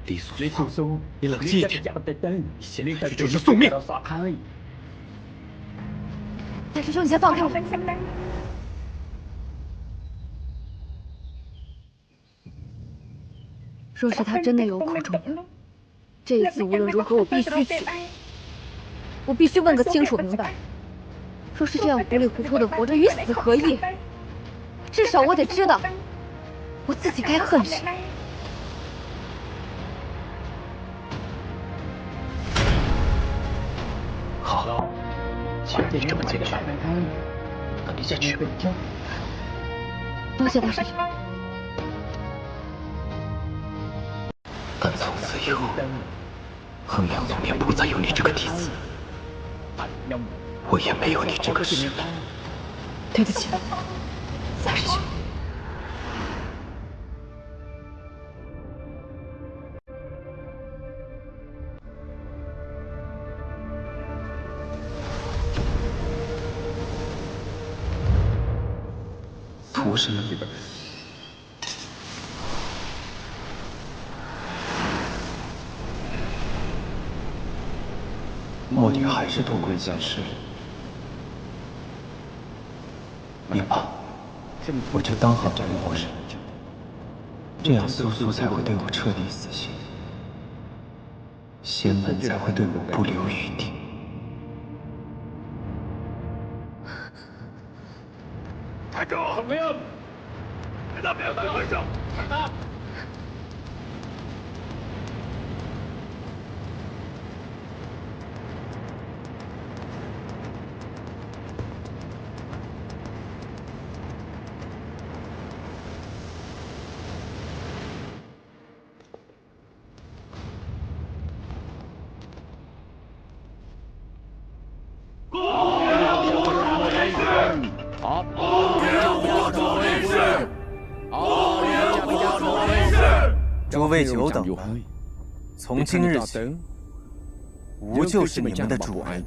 李素素，你冷静一点，你现在就是送命。大师兄，你先放开我。若是他真的有苦衷，这一次无论如何我必须去，我必须问个清楚明白。若是这样糊里糊涂的活着，与死何异？至少我得知道我自己该恨谁。好，既然你这么坚决，那你就去。多谢大师兄。但从此以后，衡阳宗便不再有你这个弟子，我也没有你这个师傅。对不起，大师兄。图什么？莫女还是多亏相师，你吧，我就当好这个魔神，这样苏苏才会对我彻底死心，仙门才会对我不留余地。抬手！怎么样？看到没有？抬手！看到。诸位久等了，从今日起，吾就是你们的主人。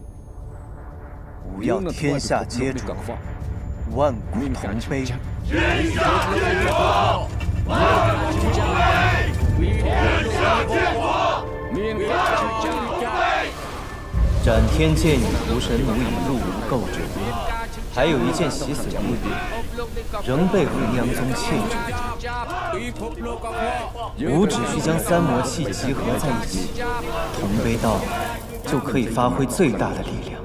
吾要天下皆主，万古同悲。天下皆主，万古同悲。天下皆主，万古同悲。斩天剑与屠神弩引入吾购者曰，还有一件洗髓物，仍被衡阳宗窃取。吾只需将三魔气集合在一起，同悲道就可以发挥最大的力量。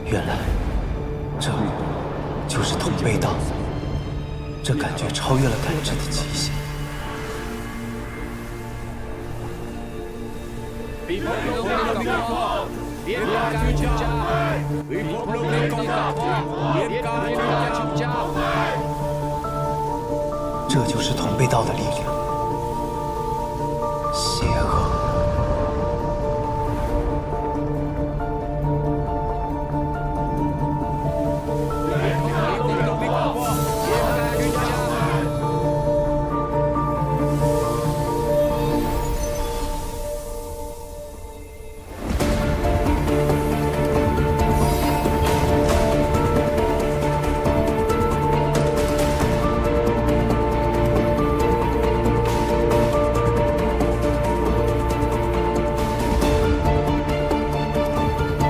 原来，这就是统背道，这感觉超越了感知的极限。这就是统背道的力量，邪恶。